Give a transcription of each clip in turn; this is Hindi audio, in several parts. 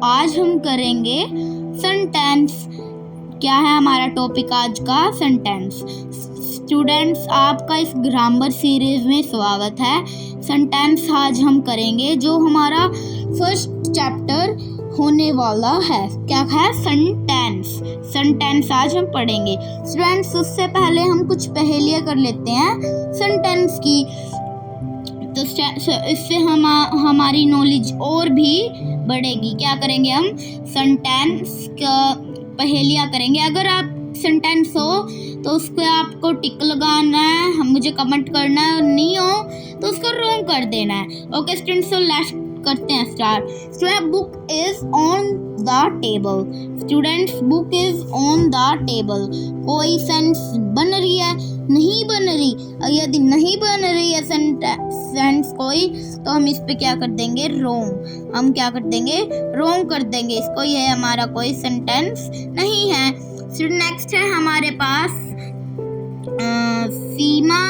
आज हम करेंगे सेंटेंस। क्या है हमारा टॉपिक आज का? सेंटेंस। स्टूडेंट्स, आपका इस ग्रामर सीरीज में स्वागत है। सेंटेंस आज हम करेंगे जो हमारा फर्स्ट चैप्टर होने वाला है। क्या है? सेंटेंस। सेंटेंस आज हम पढ़ेंगे। स्टूडेंट्स, उससे पहले हम कुछ पहेलियाँ कर लेते हैं सेंटेंस की, तो इससे हमारी नॉलेज और भी बढ़ेगी। क्या करेंगे हम? सेंटेंस का पहेलियाँ करेंगे। अगर आप सेंटेंस हो तो उसको आपको टिक लगाना है, हम मुझे कमेंट करना है, और नहीं हो तो उसको रॉन्ग कर देना है। ओके स्टूडेंट्स, तो लेट्स करते हैं start. Student, book is on the table. Students, book is on the table. कोई सेंस बन रही है? नहीं बन रही। यदि नहीं बन रही है सेंस कोई, तो हम इस पे क्या कर देंगे? रॉन्ग। हम क्या कर देंगे? रॉन्ग कर देंगे इसको। ये हमारा कोई सेंटेंस नहीं है। नेक्स्ट है हमारे पास सीमा।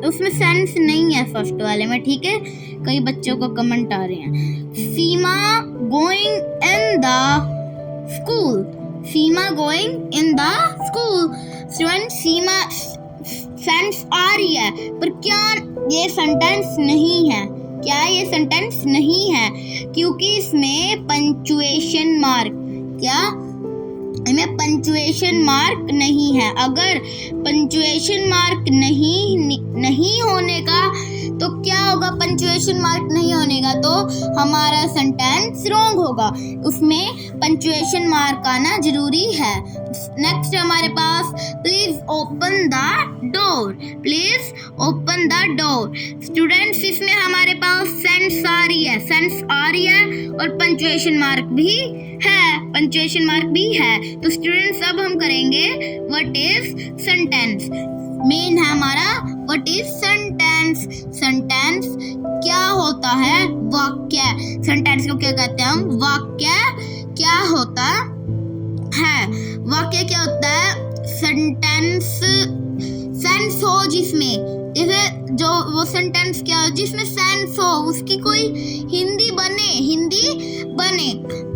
उसमें सेंस नहीं है फर्स्ट वाले में, ठीक है? कई बच्चों को कमेंट आ रहे हैं। Seema going in the school. Seema going in the school. Student, Seema sense आ रही है, पर क्या ये सेंटेंस नहीं है? क्या ये सेंटेंस नहीं है? क्योंकि इसमें पंक्चुएशन मार्क, क्या इसमें पंक्चुएशन मार्क नहीं है। अगर पंक्चुएशन मार्क नहीं होने का तो क्या होगा? पंक्चुएशन मार्क नहीं होने का तो हमारा सेंटेंस रॉन्ग होगा। उसमें पंक्चुएशन मार्क आना जरूरी है। नेक्स्ट हमारे पास please open the door. Please open the door. Students, इसमें हमारे पास सेंस आ रही है, सेंस आ रही है और पंक्चुएशन मार्क भी है, पंक्चुएशन मार्क भी है। तो स्टूडेंट्स, अब हम करेंगे व्हाट इज सेंटेंस। मेन है हमारा व्हाट इज सेंटेंस। सेंटेंस क्या होता है? वाक्य। सेंटेंस को क्या कहते हैं हम? वाक्य। क्या होता है? वाक्य क्या होता है? सेंटेंस सेंस हो जिसमें, जैसे जो वो सेंटेंस क्या हो जिसमें सेंस हो, उसकी कोई हिंदी बने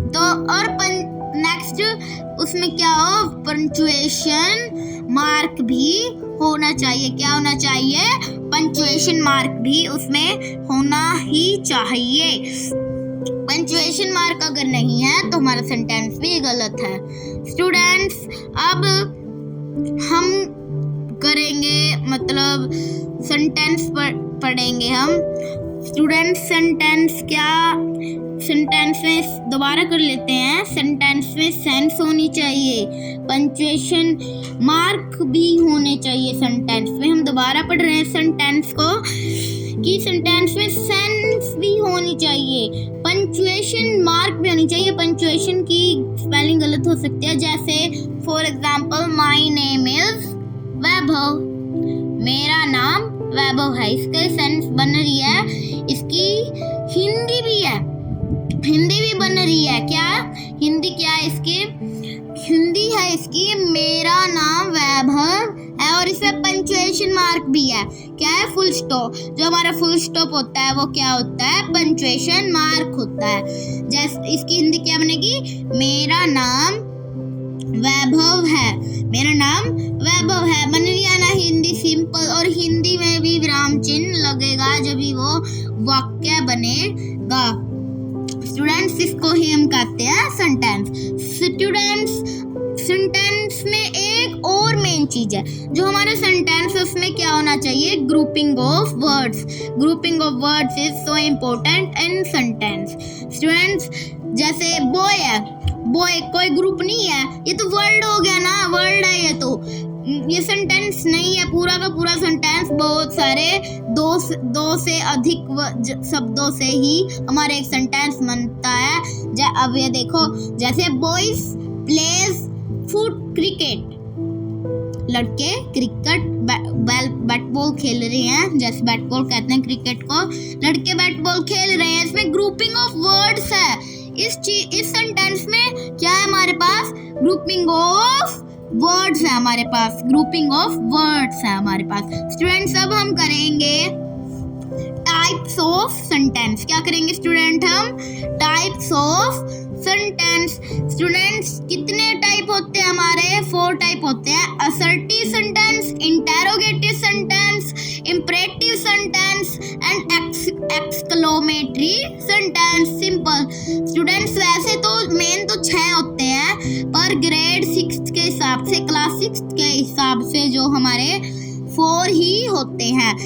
तो। और नेक्स्ट उसमें क्या हो? पंक्चुएशन मार्क भी होना चाहिए। क्या होना चाहिए? पंक्चुएशन मार्क भी उसमें होना ही चाहिए। पंक्चुएशन मार्क अगर नहीं है तो हमारा सेंटेंस भी गलत है। स्टूडेंट्स, अब हम करेंगे मतलब सेंटेंस पढ़ेंगे हम। स्टूडेंट्स, सेंटेंस क्या? सेंटेंस में दोबारा कर लेते हैं। सेंटेंस में सेंस होनी चाहिए, पंक्चुएशन मार्क भी होने चाहिए। सेंटेंस में हम दोबारा पढ़ रहे हैं सेंटेंस को कि सेंटेंस में सेंस भी होनी चाहिए, पंक्चुएशन मार्क भी होनी चाहिए। पंक्चुएशन की स्पेलिंग गलत हो सकती है, जैसे for example my name is Vaibhav. मेरा नाम वैभव है। इसका सेंस बन रही है, इसकी हिंदी भी है, हिंदी भी बन रही है। क्या हिंदी? क्या है इसकी? हिंदी है इसकी। मेरा नाम वैभव है और इसमें पंक्चुएशन मार्क भी है। क्या है? Full stop. जो हमारा फुल स्टॉप होता है वो क्या होता है? पंक्चुएशन मार्क होता है। जैसे इसकी हिंदी क्या बनेगी? मेरा नाम वैभव है। मेरा नाम वैभव है। बन लिया ना हिंदी सिंपल। और हिंदी में भी विराम चिन्ह लगेगा जब भी वो वाक्य बनेगा। स्टूडेंट्स, इसको ही हम कहते हैं सेंटेंस। स्टूडेंट्स, सेंटेंस में एक और मेन चीज है जो हमारे सेंटेंस, उसमें क्या होना चाहिए? Grouping of words. Grouping of words is so important in sentence. Students, जैसे बॉय है, बॉय कोई ग्रुप नहीं है, ये तो वर्ड हो गया ना, वर्ड है ये तो। ये सेंटेंस नहीं है। पूरा का पूरा सेंटेंस बहुत सारे दो से अधिक शब्दों से ही हमारे एक सेंटेंस बनता है। अब ये देखो, जैसे बॉयज प्लेज फुट क्रिकेट। लड़के क्रिकेट बैट बॉल खेल रहे हैं, जैसे बैट बॉल कहते हैं क्रिकेट को। लड़के बैट बॉल खेल रहे हैं। इसमें ग्रुपिंग ऑफ वर्ड्स है। इस सेंटेंस में क्या है हमारे पास? ग्रुपिंग ऑफ वर्ड्स है हमारे पास। ग्रुपिंग ऑफ वर्ड्स है हमारे पास। स्टूडेंट्स, अब हम करेंगे टाइप्स ऑफ सेंटेंस। क्या करेंगे स्टूडेंट? हम टाइप्स ऑफ स्टूडेंट्स कितने टाइप होते हैं हमारे? 4 टाइप होते हैं। Assertive sentence, interrogative sentence, imperative sentence and exclamatory sentence. Simple students, वैसे तो मेन तो 6 होते हैं, पर ग्रेड 6 के हिसाब से, क्लास 6 के हिसाब से जो हमारे 4 ही होते हैं।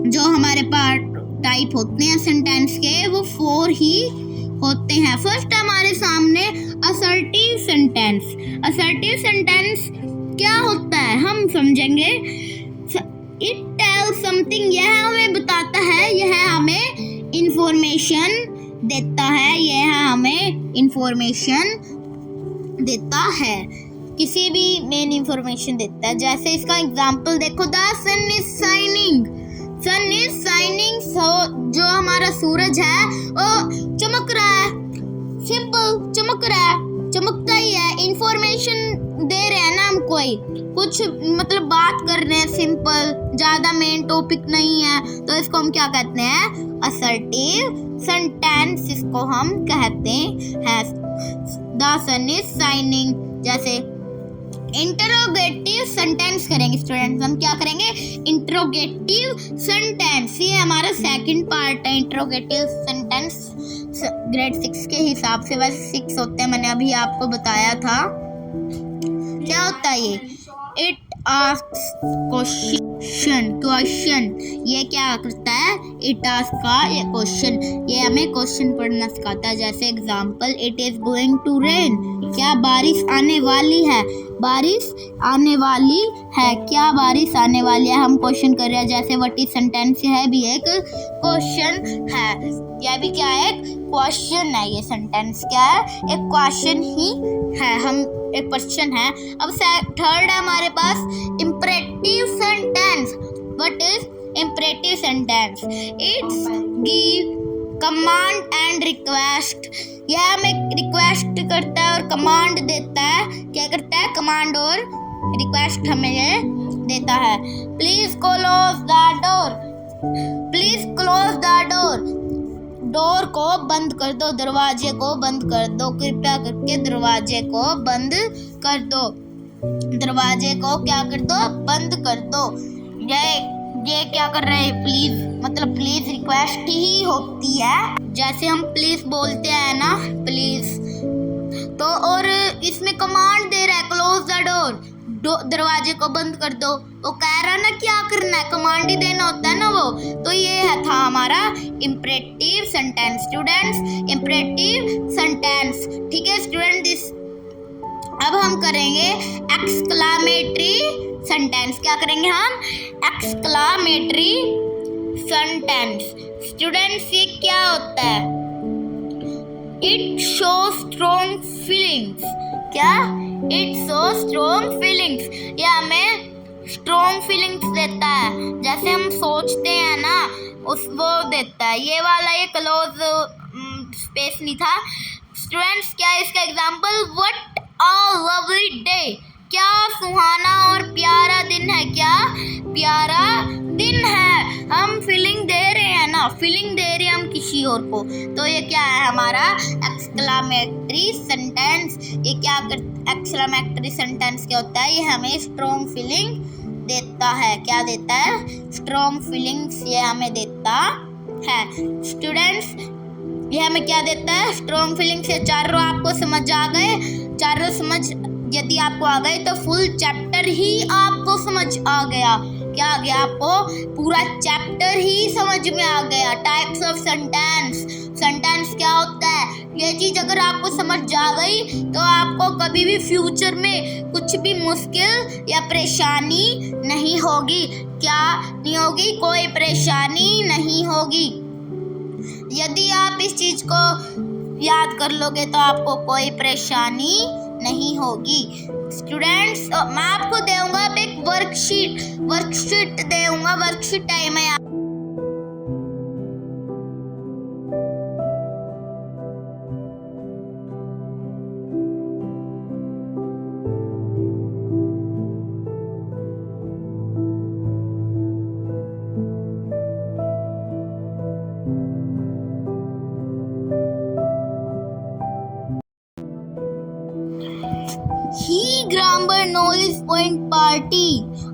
जो हमारे पार्ट टाइप होते हैं सेंटेंस के, वो 4 ही होते हैं। फर्स्ट हमारे सामने असर्टिव सेंटेंस। असर्टिव सेंटेंस क्या होता है हम समझेंगे। इट टेल्स समथिंग, यह हमें बताता है, यह हमें इंफॉर्मेशन देता है, यह हमें इंफॉर्मेशन देता है, किसी भी मेन इंफॉर्मेशन देता है। जैसे इसका एग्जांपल देखो, the sun is shining. Sun is shining, जो हमारा सूरज है वो चमक रहा है। सिंपल, चमक रहा है, चमकता ही है। इंफॉर्मेशन दे रहे हैं ना हम, कोई कुछ मतलब बात कर रहे हैं, सिंपल, ज्यादा मेन टॉपिक नहीं है, तो इसको हम क्या कहते हैं? असर्टिव सेंटेंस इसको हम कहते हैं। The sun is shining. जैसे इंटरोगेटिव सेंटेंस करेंगे स्टूडेंट्स, हम क्या करेंगे? इंटरोगेटिव सेंटेंस, ये हमारा सेकंड पार्ट है। इंटरोगेटिव सेंटेंस ग्रेड 6 के हिसाब से, बस 6 होते हैं, मैंने अभी आपको बताया था। क्या होता है ये? इट आस्क्स क्वेश्चन, ये क्या करता है? इट आस्क का ये क्वेश्चन, ये हमें क्वेश्चन पढ़ना सिखाता है। जैसे example, it is going to rain, क्या बारिश आने वाली है? बारिश आने वाली है, क्या बारिश आने वाली है? हम क्वेश्चन कर रहे हैं। जैसे व्हाट इज सेंटेंस है भी एक क्वेश्चन है, यह भी क्या है? क्वेश्चन है। ये सेंटेंस क्या है? एक क्वेश्चन ही है, हम एक क्वेश्चन है। अब थर्ड है हमारे पास imperative sentence. What is imperative sentence? It's give command and request, यह हमें रिक्वेस्ट करता है और कमांड देता है। क्या करता है? कमांड और रिक्वेस्ट हमें ये देता है। Please close the door, please close the door, door को बंद कर दो, दरवाजे को बंद कर दो, कृपया करके दरवाजे को बंद कर दो, दरवाजे को क्या कर दो? बंद कर दो। ये क्या कर रहे हैं? प्लीज, मतलब प्लीज रिक्वेस्ट ही होती है। जैसे हम प्लीज बोलते हैं ना, प्लीज, तो और इसमें कमांड दे रहा है, क्लोज द डोर, दरवाजे को बंद कर दो। वो कह रहा ना क्या करना है, कमांड ही देना होता है ना वो। तो ये था हमारा imperative sentence students, imperative sentence. ठीक है स्टूडेंट, अब हम करेंगे एक्सक्लामेटरी सेंटेंस। क्या करेंगे हम? Exclamatory sentence. स्टूडेंट्स, ये क्या होता है? It show strong feelings. क्या? इट शो स्ट्रॉन्ग फीलिंग्स, ये हमें स्ट्रॉन्ग फीलिंग्स देता है। जैसे हम सोचते हैं ना, उस वो देता है। ये वाला ये क्लोज स्पेस नहीं था स्टूडेंट्स। क्या है इसका example? What a lovely day, क्या सुहाना और प्यारा दिन है, क्या प्यारा दिन है। हम फीलिंग दे रहे हैं ना, फीलिंग दे रहे हैं हम किसी और को, तो ये क्या है? हमारा एक्सक्लामेटरी सेंटेंस। ये क्या कर, एक्सक्लामेटरी सेंटेंस क्या होता है? ये हमें स्ट्रॉन्ग फीलिंग देता है। क्या देता है? स्ट्रॉन्ग फीलिंग्स ये हमें देता है। स्टूडेंट्स, ये हमें क्या देता है? Strong feelings. ये चारों आपको समझ आ गए? चारों समझ यदि आपको आ गए तो फुल चैप्टर ही आपको समझ आ गया। क्या आ गया? आपको पूरा चैप्टर ही समझ में आ गया। टाइप्स ऑफ सेंटेंस, सेंटेंस क्या होता है, ये चीज अगर आपको समझ आ गई तो आपको कभी भी फ्यूचर में कुछ भी मुश्किल या परेशानी नहीं होगी। क्या नहीं होगी? कोई परेशानी नहीं होगी। यदि आप इस चीज को याद कर लोगे तो आपको कोई परेशानी नहीं होगी। स्टूडेंट्स, मैं आपको दूंगा एक वर्कशीट दूंगा। वर्कशीट टाइम है। ही ग्रामर नॉलेज पॉइंट पार्टी।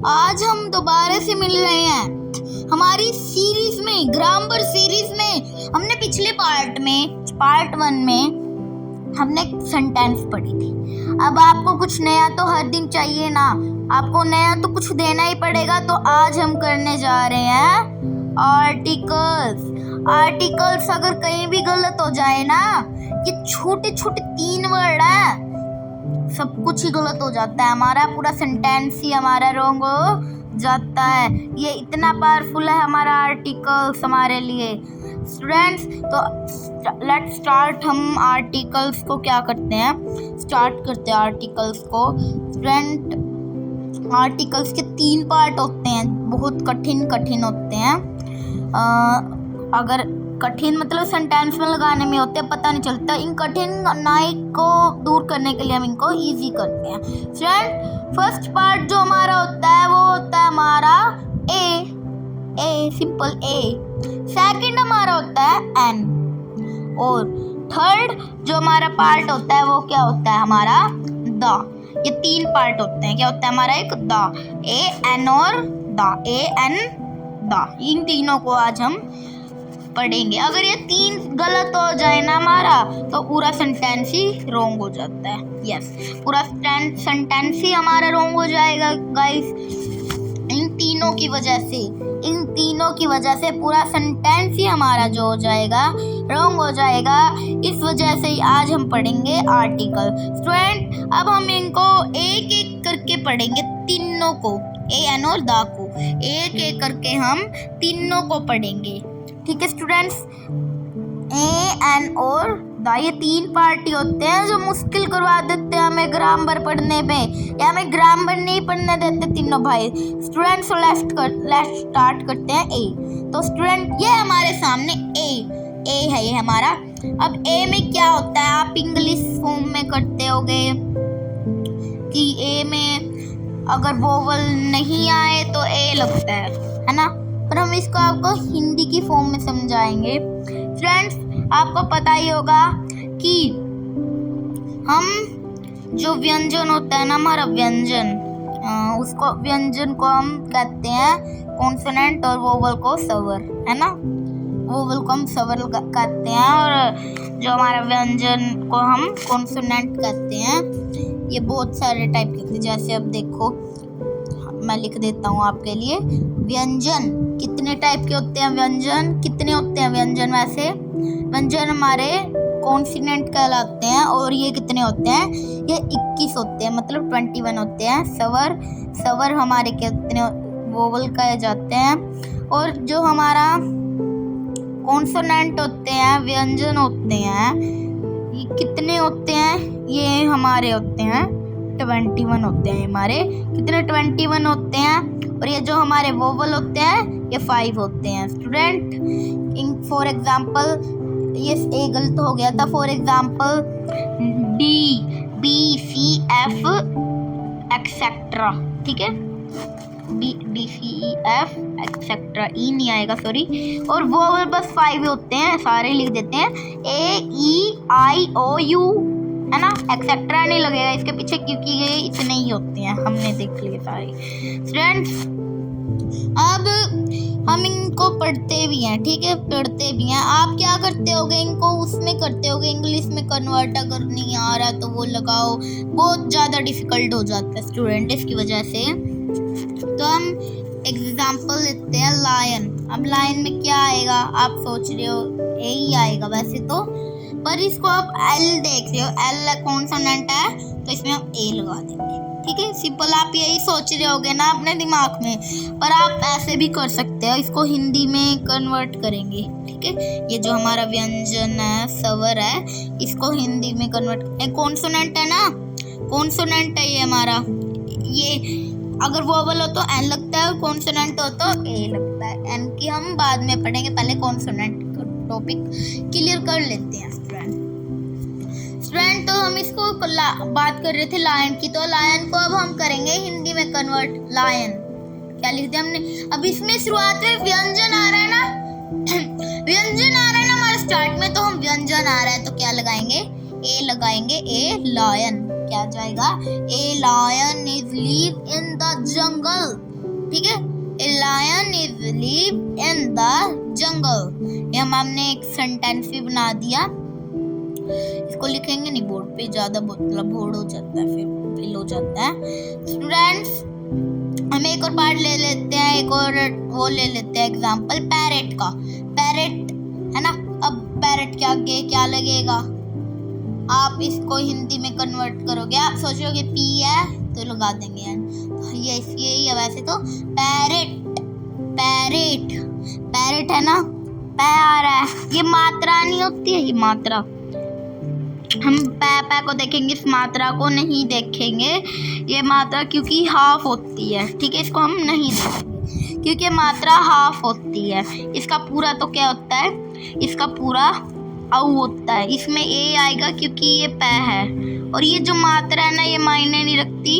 आज हम दोबारा से मिल रहे हैं हमारी सीरीज में, ग्रामर सीरीज में। हमने पिछले पार्ट 1 में हमने सेंटेंस पढ़ी थी। अब आपको कुछ नया तो हर दिन चाहिए ना, आपको नया तो कुछ देना ही पड़ेगा। तो आज हम करने जा रहे हैं आर्टिकल्स। आर्टिकल्स अगर कहीं भी गलत हो जाए ना, ये छोटे छोटे 3 वर्ड हैं, सब कुछ ही गलत हो जाता है, हमारा पूरा सेंटेंस ही हमारा रॉन्ग हो जाता है। ये इतना पावरफुल है हमारा आर्टिकल्स हमारे लिए। स्टूडेंट्स, तो लेट्स स्टार्ट। हम आर्टिकल्स को क्या करते हैं, स्टार्ट करते हैं आर्टिकल्स को। स्टूडेंट, आर्टिकल्स के 3 पार्ट होते हैं, बहुत कठिन होते हैं। अगर कठिन मतलब सेंटेंस में लगाने में होते हैं, पता नहीं चलता। इन कठिन नाई को दूर करने के लिए हम इनको इजी करते हैं। फ्रेंड, फर्स्ट पार्ट जो हमारा होता है वो होता है हमारा ए, सिंपल ए। सेकंड हमारा होता है एन, और थर्ड जो हमारा पार्ट होता है वो क्या होता है हमारा द। ये 3 पार्ट होते हैं। क्या होता है हमारा एक द, ए एन और द, ए एन द। इन तीनों को आज हम पढ़ेंगे। अगर ये 3 गलत हो जाए ना हमारा, तो पूरा सेंटेंस ही रॉन्ग हो जाता है। यस, पूरा सेंटेंस ही हमारा रॉन्ग हो जाएगा गाइस। इन तीनों की वजह से पूरा सेंटेंस ही हमारा जो हो जाएगा रॉन्ग हो जाएगा। इस वजह से ही आज हम पढ़ेंगे आर्टिकल। स्टूडेंट, अब हम इनको एक एक करके पढ़ेंगे, तीनों को, ए एन और द को एक एक करके हम तीनों को पढ़ेंगे। ठीक है स्टूडेंट्स, ए एन और द, ये 3 पार्टी होते हैं जो मुश्किल करवा देते हैं हमें ग्रामर पढ़ने में, या हमें ग्रामर नहीं पढ़ने देते तीनों भाई। स्टूडेंट्स, लेट्स स्टार्ट करते हैं ए। तो स्टूडेंट, ये हमारे सामने ए है ये हमारा। अब ए में क्या होता है, आप इंग्लिश फॉर्म में करते होगे कि ए में अगर वोवल नहीं आए तो ए लगता है ना, पर हम इसको आपको हिंदी की फॉर्म में समझाएंगे। फ्रेंड्स, आपको पता ही होगा कि हम जो व्यंजन होता है ना हमारा व्यंजन, उसको व्यंजन को हम कहते हैं कॉन्सोनेंट और वोवल को स्वर, है ना। वोवल को हम स्वर कहते हैं और जो हमारा व्यंजन को हम कॉन्सोनेंट कहते हैं। ये बहुत सारे टाइप के होते हैं, जैसे अब देखो मैं लिख देता हूँ आपके लिए। व्यंजन कितने टाइप के होते हैं, व्यंजन कितने होते हैं व्यंजन, वैसे व्यंजन हमारे कॉन्सोनेंट कहलाते हैं। और ये कितने होते हैं, ये 21 होते हैं, मतलब 21 होते हैं। स्वर हमारे कितने वोवल कहे जाते हैं। और जो हमारा कॉन्सोनेंट होते हैं, व्यंजन होते हैं, ये कितने होते हैं, ये हमारे होते हैं 21 होते हैं हमारे। कितने 21 होते हैं। और ये जो हमारे वोवल होते हैं ये 5 होते हैं। स्टूडेंट, फॉर एग्जाम्पल, ये ए गलत हो गया था। For example D, B, C, F etcetera, ठीक है, B C E F etcetera, E नहीं आएगा सॉरी। और वोवल बस 5 होते हैं, सारे लिख देते हैं, ए ई आई ओ यू, है ना। एक्सेट्रा नहीं लगेगा इसके पीछे क्योंकि ये इतने ही होते हैं, हमने देख लिए सारे। स्टूडेंट्स, अब हम इनको पढ़ते भी हैं, ठीक है, पढ़ते भी हैं। आप क्या करते होगे, इनको उसमें करते होगे इंग्लिश में कन्वर्ट। अगर नहीं आ रहा तो वो लगाओ, बहुत ज़्यादा डिफिकल्ट हो जाता है स्टूडेंट इसकी वजह से। तो हम एग्जाम्पल लेते हैं लायन। अब लायन में क्या आएगा, आप सोच रहे हो ए ही आएगा वैसे तो, पर इसको आप एल देख रहे हो, एल कॉन्सोनेंट है तो इसमें हम ए लगा देंगे। ठीक है, सिंपल आप यही सोच रहे होगे ना अपने दिमाग में, पर आप ऐसे भी कर सकते हो, इसको हिंदी में कन्वर्ट करेंगे। ठीक है, ये जो हमारा व्यंजन है, स्वर है, इसको हिंदी में कन्वर्ट, कॉन्सोनेंट है ना, कॉन्सोनेंट है ये हमारा। ये अगर वोवल हो तो एन लगता है, कॉन्सोनेंट हो तो ए लगता है। एन की हम बाद में पढ़ेंगे, पहले कॉन्सोनेंट टॉपिक क्लियर कर लेते हैं स्टूडेंट। तो हम इसको बात कर रहे थे लायन की, तो लायन को अब हम करेंगे हिंदी में कन्वर्ट। लायन क्या लिखते हैं हमने, अब इसमें शुरुआत में व्यंजन आ रहा है ना व्यंजन आ रहा है ना हमारे स्टार्ट में, तो हम व्यंजन आ रहा है तो क्या लगाएंगे, ए लगाएंगे, ए लायन। क्या आ जाएगा, a lion is live in the jungle. ठीक है, a lion is live in the jungle. ये हमने एक सेंटेंस भी बना दिया। इसको लिखेंगे नहीं बोर्ड पे, ज्यादा मतलब बोर्ड हो जाता है, फिर फिल हो जाता है। स्टूडेंट्स हम एक और पार्ट ले लेते हैं, एक और वो ले लेते हैं एग्जाम्पल पैरेट का। पैरेट है ना, अब पैरेट के आगे क्या लगेगा, आप इसको हिंदी में कन्वर्ट करोगे, आप सोचोगे पी है तो लगा देंगे ये यही है। वैसे तो पैरेट पैरेट पैरेट है ना, पै आ रहा है, ये मात्रा नहीं होती है, ये मात्रा। हम पै को देखेंगे, इस मात्रा को नहीं देखेंगे, ये मात्रा क्योंकि हाफ होती है। ठीक है, इसको हम नहीं देखेंगे क्योंकि मात्रा हाफ होती है। इसका पूरा तो क्या होता है, इसका पूरा औ होता है, इसमें ए आएगा क्योंकि ये पै है। और ये जो मात्रा है ना, ये मायने नहीं रखती,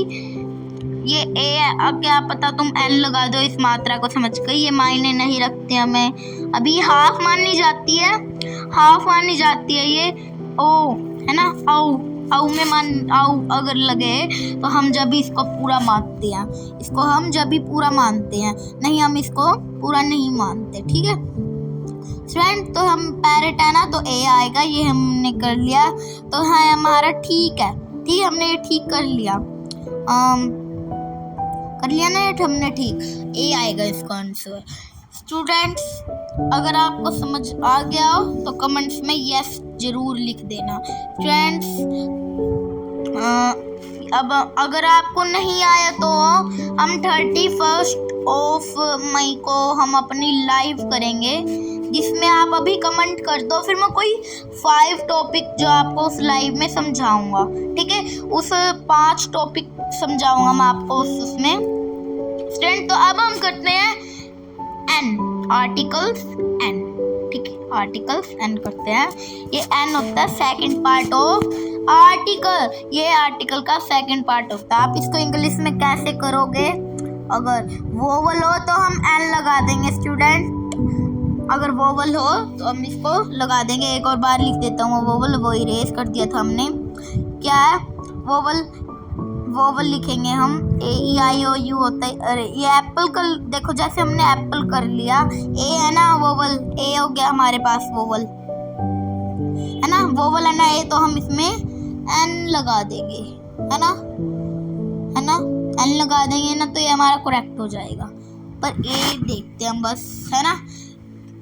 ये ए है। अब क्या पता तुम एन लगा दो इस मात्रा को समझ कर, ये मायने नहीं रखते हमें। अभी हाफ मानी जाती है, हाफ मानी जाती है ये ओ, है ना, औ में औ अगर लगे तो हम जब भी इसको पूरा मानते हैं, इसको हम जब भी पूरा मानते हैं, नहीं हम इसको पूरा नहीं मानते। ठीक है फ्रेंड, तो हम पैरेट है ना तो ए आएगा, ये हमने कर लिया तो है हमारा ठीक है। ठीक है, हमने ये ठीक कर लिया, कर लिया ना ये हमने ठीक, ए आएगा इसका आंसर। स्टूडेंट्स अगर आपको समझ आ गया हो तो कमेंट्स में यस जरूर लिख देना। फ्रेंड्स अब अगर आपको नहीं आया तो हम 31 मई को हम अपनी लाइव करेंगे, जिसमें आप अभी कमेंट कर दो, फिर मैं कोई 5 टॉपिक जो आपको उस लाइव में समझाऊंगा। ठीक है, उस 5 टॉपिक समझाऊंगा मैं आपको उसमें। स्टूडेंट तो अब हम करते हैं एन, आर्टिकल्स एन। ठीक है, आर्टिकल्स एन करते हैं, ये एन होता है सेकंड पार्ट ऑफ आर्टिकल, ये आर्टिकल का सेकंड पार्ट होता है। आप इसको इंग्लिश में कैसे करोगे, अगर वोवल हो तो हम एन लगा देंगे स्टूडेंट, अगर वोवल हो तो हम इसको लगा देंगे। एक और बार लिख देता हूँ वोवल, वो इरेज कर दिया था हमने। क्या है वोवल, वोवल लिखेंगे हम, ए ई आई ओ यू होता है। अरे ये एप्पल का देखो, जैसे हमने एप्पल कर लिया, ए है ना वोवल, ए हो गया हमारे पास वोवल, है ना, वोवल है ना ए, तो हम इसमें एन लगा देंगे, है ना, है ना, एन लगा देंगे ना तो ये हमारा करेक्ट हो जाएगा। पर ए देखते हैं हम बस, है ना,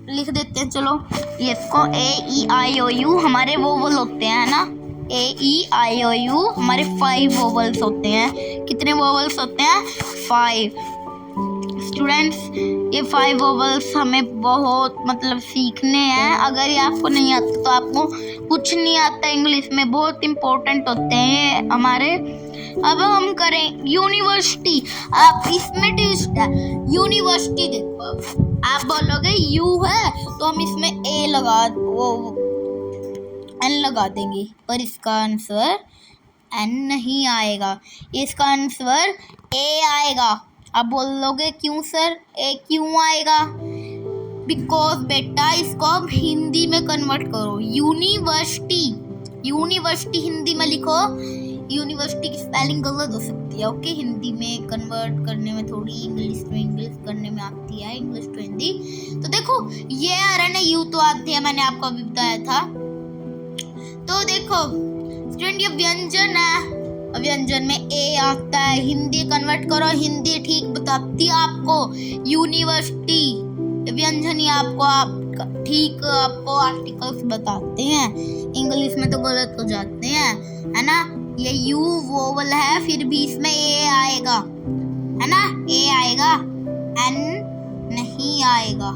लिख देते हैं। चलो ये इसको ए ई आई ओ यू हमारे वोवल होते हैं, है ना, ए ई आई ओ यू हमारे 5 वोवल्स होते हैं। कितने वोवल्स होते हैं, 5। स्टूडेंट्स ये 5 वोवल्स हमें बहुत मतलब सीखने हैं। अगर ये आपको नहीं आता तो आपको कुछ नहीं आता इंग्लिश में, बहुत इम्पोर्टेंट होते हैं ये हमारे। अब हम करें यूनिवर्सिटी, आप इसमें ट्विस्ट है, यूनिवर्सिटी देखो, आप बोलोगे यू है तो हम इसमें ए लगा वो एन लगा देंगे, पर इसका आंसर एन नहीं आएगा, इसका आंसर ए आएगा। अब बोलोगे क्यों सर ए क्यों आएगा, बिकॉज बेटा इसको अब हिंदी में कन्वर्ट करो, यूनिवर्सिटी, यूनिवर्सिटी हिंदी में लिखो। यूनिवर्सिटी की स्पेलिंग गलत हो सकती है, ओके, हिंदी में कन्वर्ट करने में थोड़ी इंग्लिश टू इंग्लिश करने में आती है, इंग्लिश टू हिंदी। तो देखो ये आ रहा है ना, यू तो आती है, मैंने आपको अभी बताया था। तो देखो स्टूडेंट ये व्यंजन है, व्यंजन में ए आता है, हिंदी कन्वर्ट करो, हिंदी ठीक बताती है आपको, यूनिवर्सिटी व्यंजन ही आपको ठीक आपको आर्टिकल्स बताते हैं, इंग्लिश में तो गलत हो जाते हैं, है ना। ये यू वोवल है, फिर भी इसमें ए आएगा, है ना, ए आएगा, एन नहीं आएगा,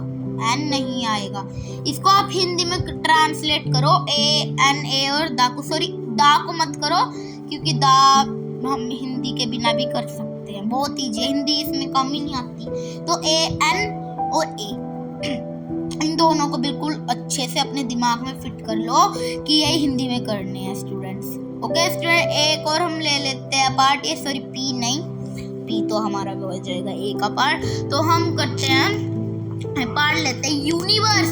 एन नहीं आएगा। इसको आप हिंदी में ट्रांसलेट करो, ए एन ए और दा को, सॉरी दा को मत करो क्योंकि दा हम हिंदी के बिना भी कर सकते हैं, बहुत ईजी है, हिंदी इसमें कम ही नहीं आती। तो ए एन और ए इन दोनों को बिल्कुल अच्छे से अपने दिमाग में फिट कर लो कि ये हिंदी में करने हैं स्टूडेंट्स। ओके स्टूडेंट, एक और हम ले लेते हैं पार्ट, ये सॉरी पी नहीं, पी तो हमारा भी हो जाएगा ए का पार्ट। तो हम करते हैं पार्ट लेते हैं यूनिवर्स,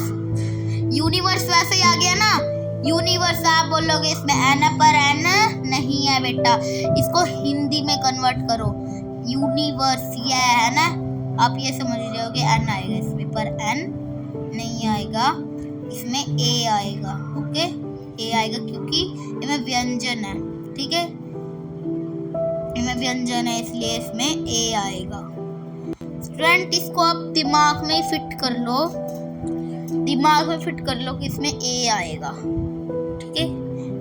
यूनिवर्स वैसे ही आ गया ना, यूनिवर्स आप बोलोगे इसमें एन है, पर एन नहीं है बेटा, इसको हिंदी में कन्वर्ट करो। यूनिवर्स ये है ना, आप ये समझ जाओगे एन आएगा इसमें, पर एन नहीं आएगा, इसमें ए आएगा। ओके, ए आएगा क्योंकि इसमें व्यंजन है। ठीक है, इसमें व्यंजन है इसलिए इसमें ए आएगा। स्टूडेंट इसको आप दिमाग में फिट कर लो, दिमाग में फिट कर लो कि इसमें ए आएगा। ठीक है,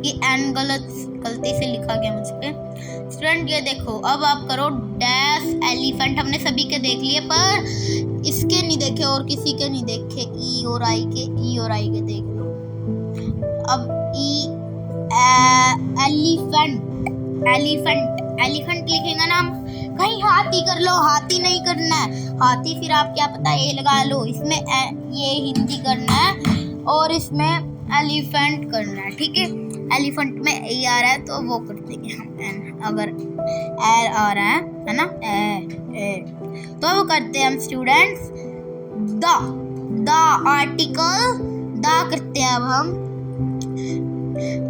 ये एन गलती से लिखा गया मुझ पे। स्टूडेंट ये देखो, अब आप करो डैश एलिफेंट। हमने सभी के देख लिए पर इसके नहीं देखे और किसी के नहीं देखे, ई और आई के देख लो। अब एलिफेंट लिखेंगे ना हम, कहीं हाथी कर लो, हाथी नहीं करना है, हाथी फिर आप क्या पता ए लगा लो, इसमें ये हिंदी करना है और इसमें एलिफेंट करना है। ठीक है, एलिफेंट में ए आ रहा है तो वो कर देंगे हम एन, अगर ए आ रहा है ना, ए तो वो करते हैं हम स्टूडेंट्स द आर्टिकल द करते हैं। अब हम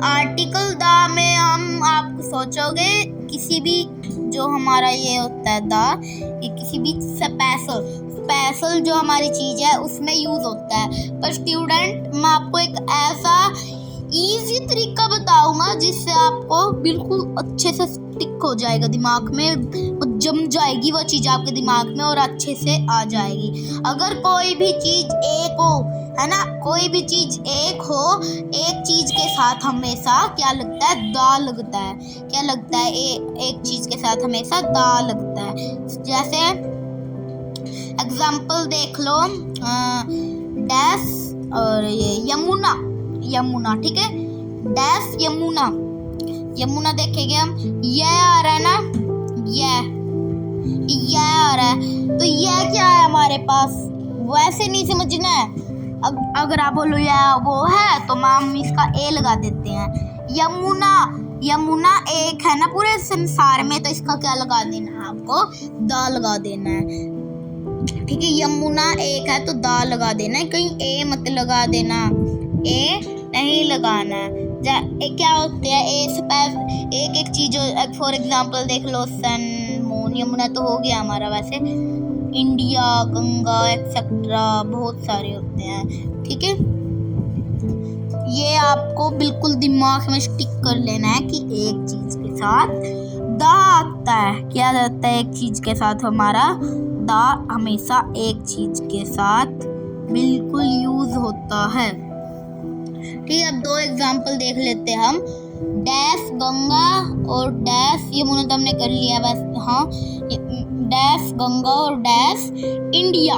आर्टिकल द में हम, आप सोचोगे किसी भी जो हमारा ये होता है द, ये किसी भी स्पेशल जो हमारी चीज है उसमें यूज होता है। पर स्टूडेंट मैं आपको एक ऐसा इजी तरीका बताऊंगा जिससे आपको बिल्कुल अच्छे से स्टिक हो जाएगा दिमाग में, जम जाएगी वो चीज आपके दिमाग में और अच्छे से आ जाएगी। अगर कोई भी चीज एक हो, है ना, कोई भी चीज एक हो, एक चीज के साथ हमेशा क्या लगता है, दा लगता है। क्या लगता है, एक चीज के साथ हमेशा दा लगता है। जैसे एग्जाम्पल देख लो, डैश और ये यमुना। ठीक है, डैश यमुना देखेंगे हम, ये आ रहा है ना, ये आ रहा है, तो ये क्या है हमारे पास, वैसे नहीं समझना है। अगर आप बोलो या वो है तो हम इसका ए लगा देते हैं। यमुना एक है ना पूरे संसार में, तो इसका क्या लगा देना है, आपको दा लगा देना है। ठीक है, यमुना एक है तो दा लगा देना है, कहीं ए मत लगा देना, ए नहीं लगाना है। क्या होते हैं एक चीज, फॉर एग्जांपल देख लो, सन, मून, यमुना तो हो गया हमारा, वैसे इंडिया, गंगा एक्सेट्रा बहुत सारे होते हैं। ठीक है, ये आपको बिल्कुल दिमाग में स्टिक कर लेना है कि एक चीज के साथ दा आता है। क्या आता है, एक चीज के साथ हमारा दा हमेशा एक चीज के साथ बिल्कुल यूज होता है। ठीक है, अब दो एग्जाम्पल देख लेते हैं हम, डैश गंगा और डैश यमुना तो हमने कर लिया बस। हाँ, डैश गंगा और डैश इंडिया।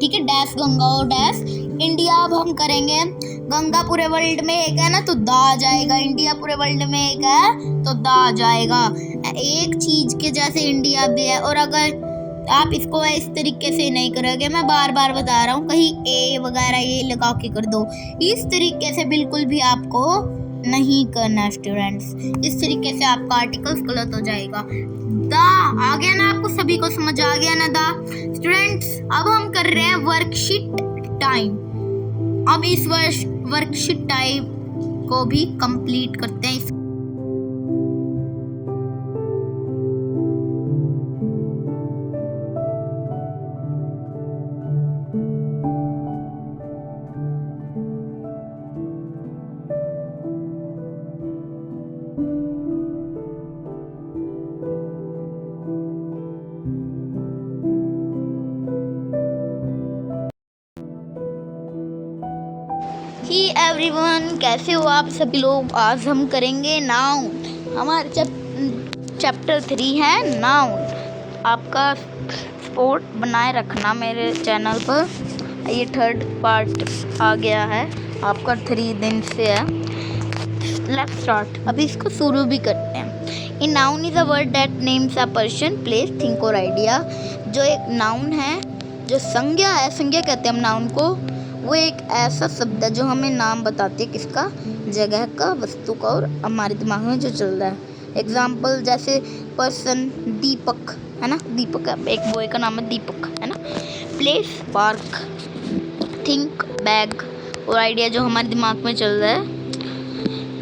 ठीक है, डैश गंगा और डैश इंडिया। अब हम करेंगे, गंगा पूरे वर्ल्ड में एक है ना तो दा आ जाएगा, इंडिया पूरे वर्ल्ड में एक है तो दा आ जाएगा। एक चीज के जैसे इंडिया भी है, और अगर आप इसको इस तरीके से नहीं करोगे, मैं बार बार बता रहा हूँ, कहीं ए वगैरह ये लगा के कर दो, इस तरीके से बिल्कुल भी आपको नहीं करना स्टूडेंट्स। इस तरीके से आपका आर्टिकल्स गलत हो जाएगा। दा आ गया ना, आपको सभी को समझ आ गया ना दा स्टूडेंट्स। अब हम कर रहे हैं वर्कशीट टाइम। अब इस वर्कशीट टाइम को भी कंप्लीट करते हैं। ही एवरीवन, कैसे हो आप सभी लोग। आज हम करेंगे नाउन। हमारे चैप्टर 3 है नाउन। आपका सपोर्ट बनाए रखना मेरे चैनल पर। ये 3rd पार्ट आ गया है, आपका 3 दिन से है। Let's start. अभी इसको शुरू भी करते हैं। A noun is a word that names a person, place, thing or idea. जो एक नाउन है, जो संज्ञा है, संज्ञा कहते हैं हम नाउन को, वो एक ऐसा शब्द है जो हमें नाम बताती है, किसका, जगह का, वस्तु का, और हमारे दिमाग में जो चल रहा है। एग्जाम्पल जैसे पर्सन, दीपक है ना, दीपक एक बॉय का नाम है दीपक, है ना। प्लेस, पार्क, थिंक, बैग, और आइडिया जो हमारे दिमाग में चल रहा है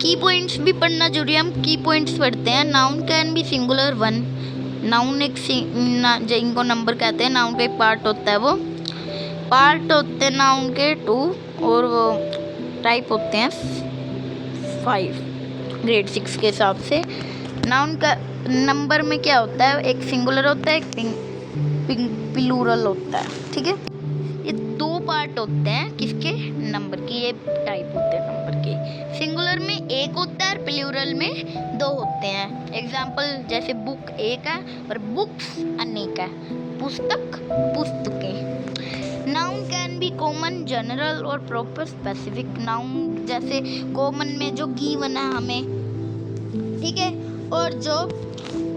की पॉइंट्स भी पढ़ना जरूरी है, हम की पॉइंट्स पढ़ते हैं। Noun can be singular 1, noun एक जिनको नंबर कहते हैं, नाउन का एक पार्ट होता है, वो पार्ट होते हैं नाउन के 2 और वो टाइप होते हैं 5 ग्रेड 6 के हिसाब से। नाउन का नंबर में क्या होता है, एक सिंगुलर होता है, एक प्लूरल होता है, ठीक है। ये 2 पार्ट होते हैं किसके, नंबर की, ये टाइप होते हैं नंबर के। सिंगुलर में 1 होता है और प्लूरल में 2 होते हैं। एग्जाम्पल जैसे बुक 1 है और बुक्स अनेक है, पुस्तक पुस्तकें। Noun can be common, general और प्रॉपर स्पेसिफिक। नाउन जैसे कॉमन में जो गिवन है हमें, ठीक है, और जो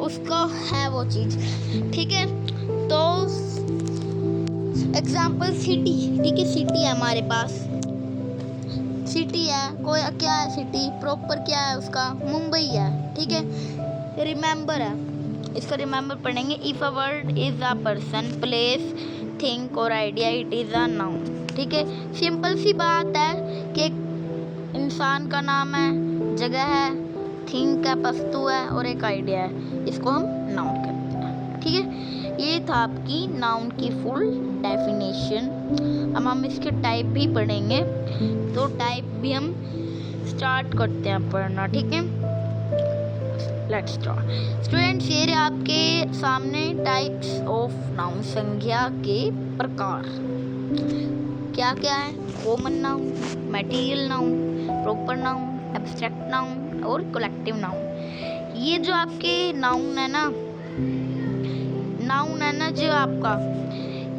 उसका है वो चीज़, ठीक है। तो एग्जाम्पल सिटी, ठीक है, सिटी है हमारे पास, सिटी है, कोई क्या है सिटी, प्रॉपर क्या है उसका, मुंबई है, ठीक है। रिमेंबर है, इसका रिमेंबर पढ़ेंगे। If a word is a person, place, think or idea, it is a noun, ठीक है। सिंपल सी बात है कि एक इंसान का नाम है, जगह है, थिंक है, वस्तु है और एक आइडिया है, इसको हम नाउन कहते हैं, ठीक है। ये था आपकी नाउन की फुल डेफिनेशन। अब हम इसके टाइप भी पढ़ेंगे, तो टाइप भी हम स्टार्ट करते हैं पढ़ना, ठीक है। Let's start. स्टूडेंट्स, ये आपके सामने टाइप्स ऑफ नाउन, संज्ञा के प्रकार क्या क्या है। Common noun, material noun, proper noun, abstract noun और कलेक्टिव नाउन। ये जो आपके नाउन है ना जो आपका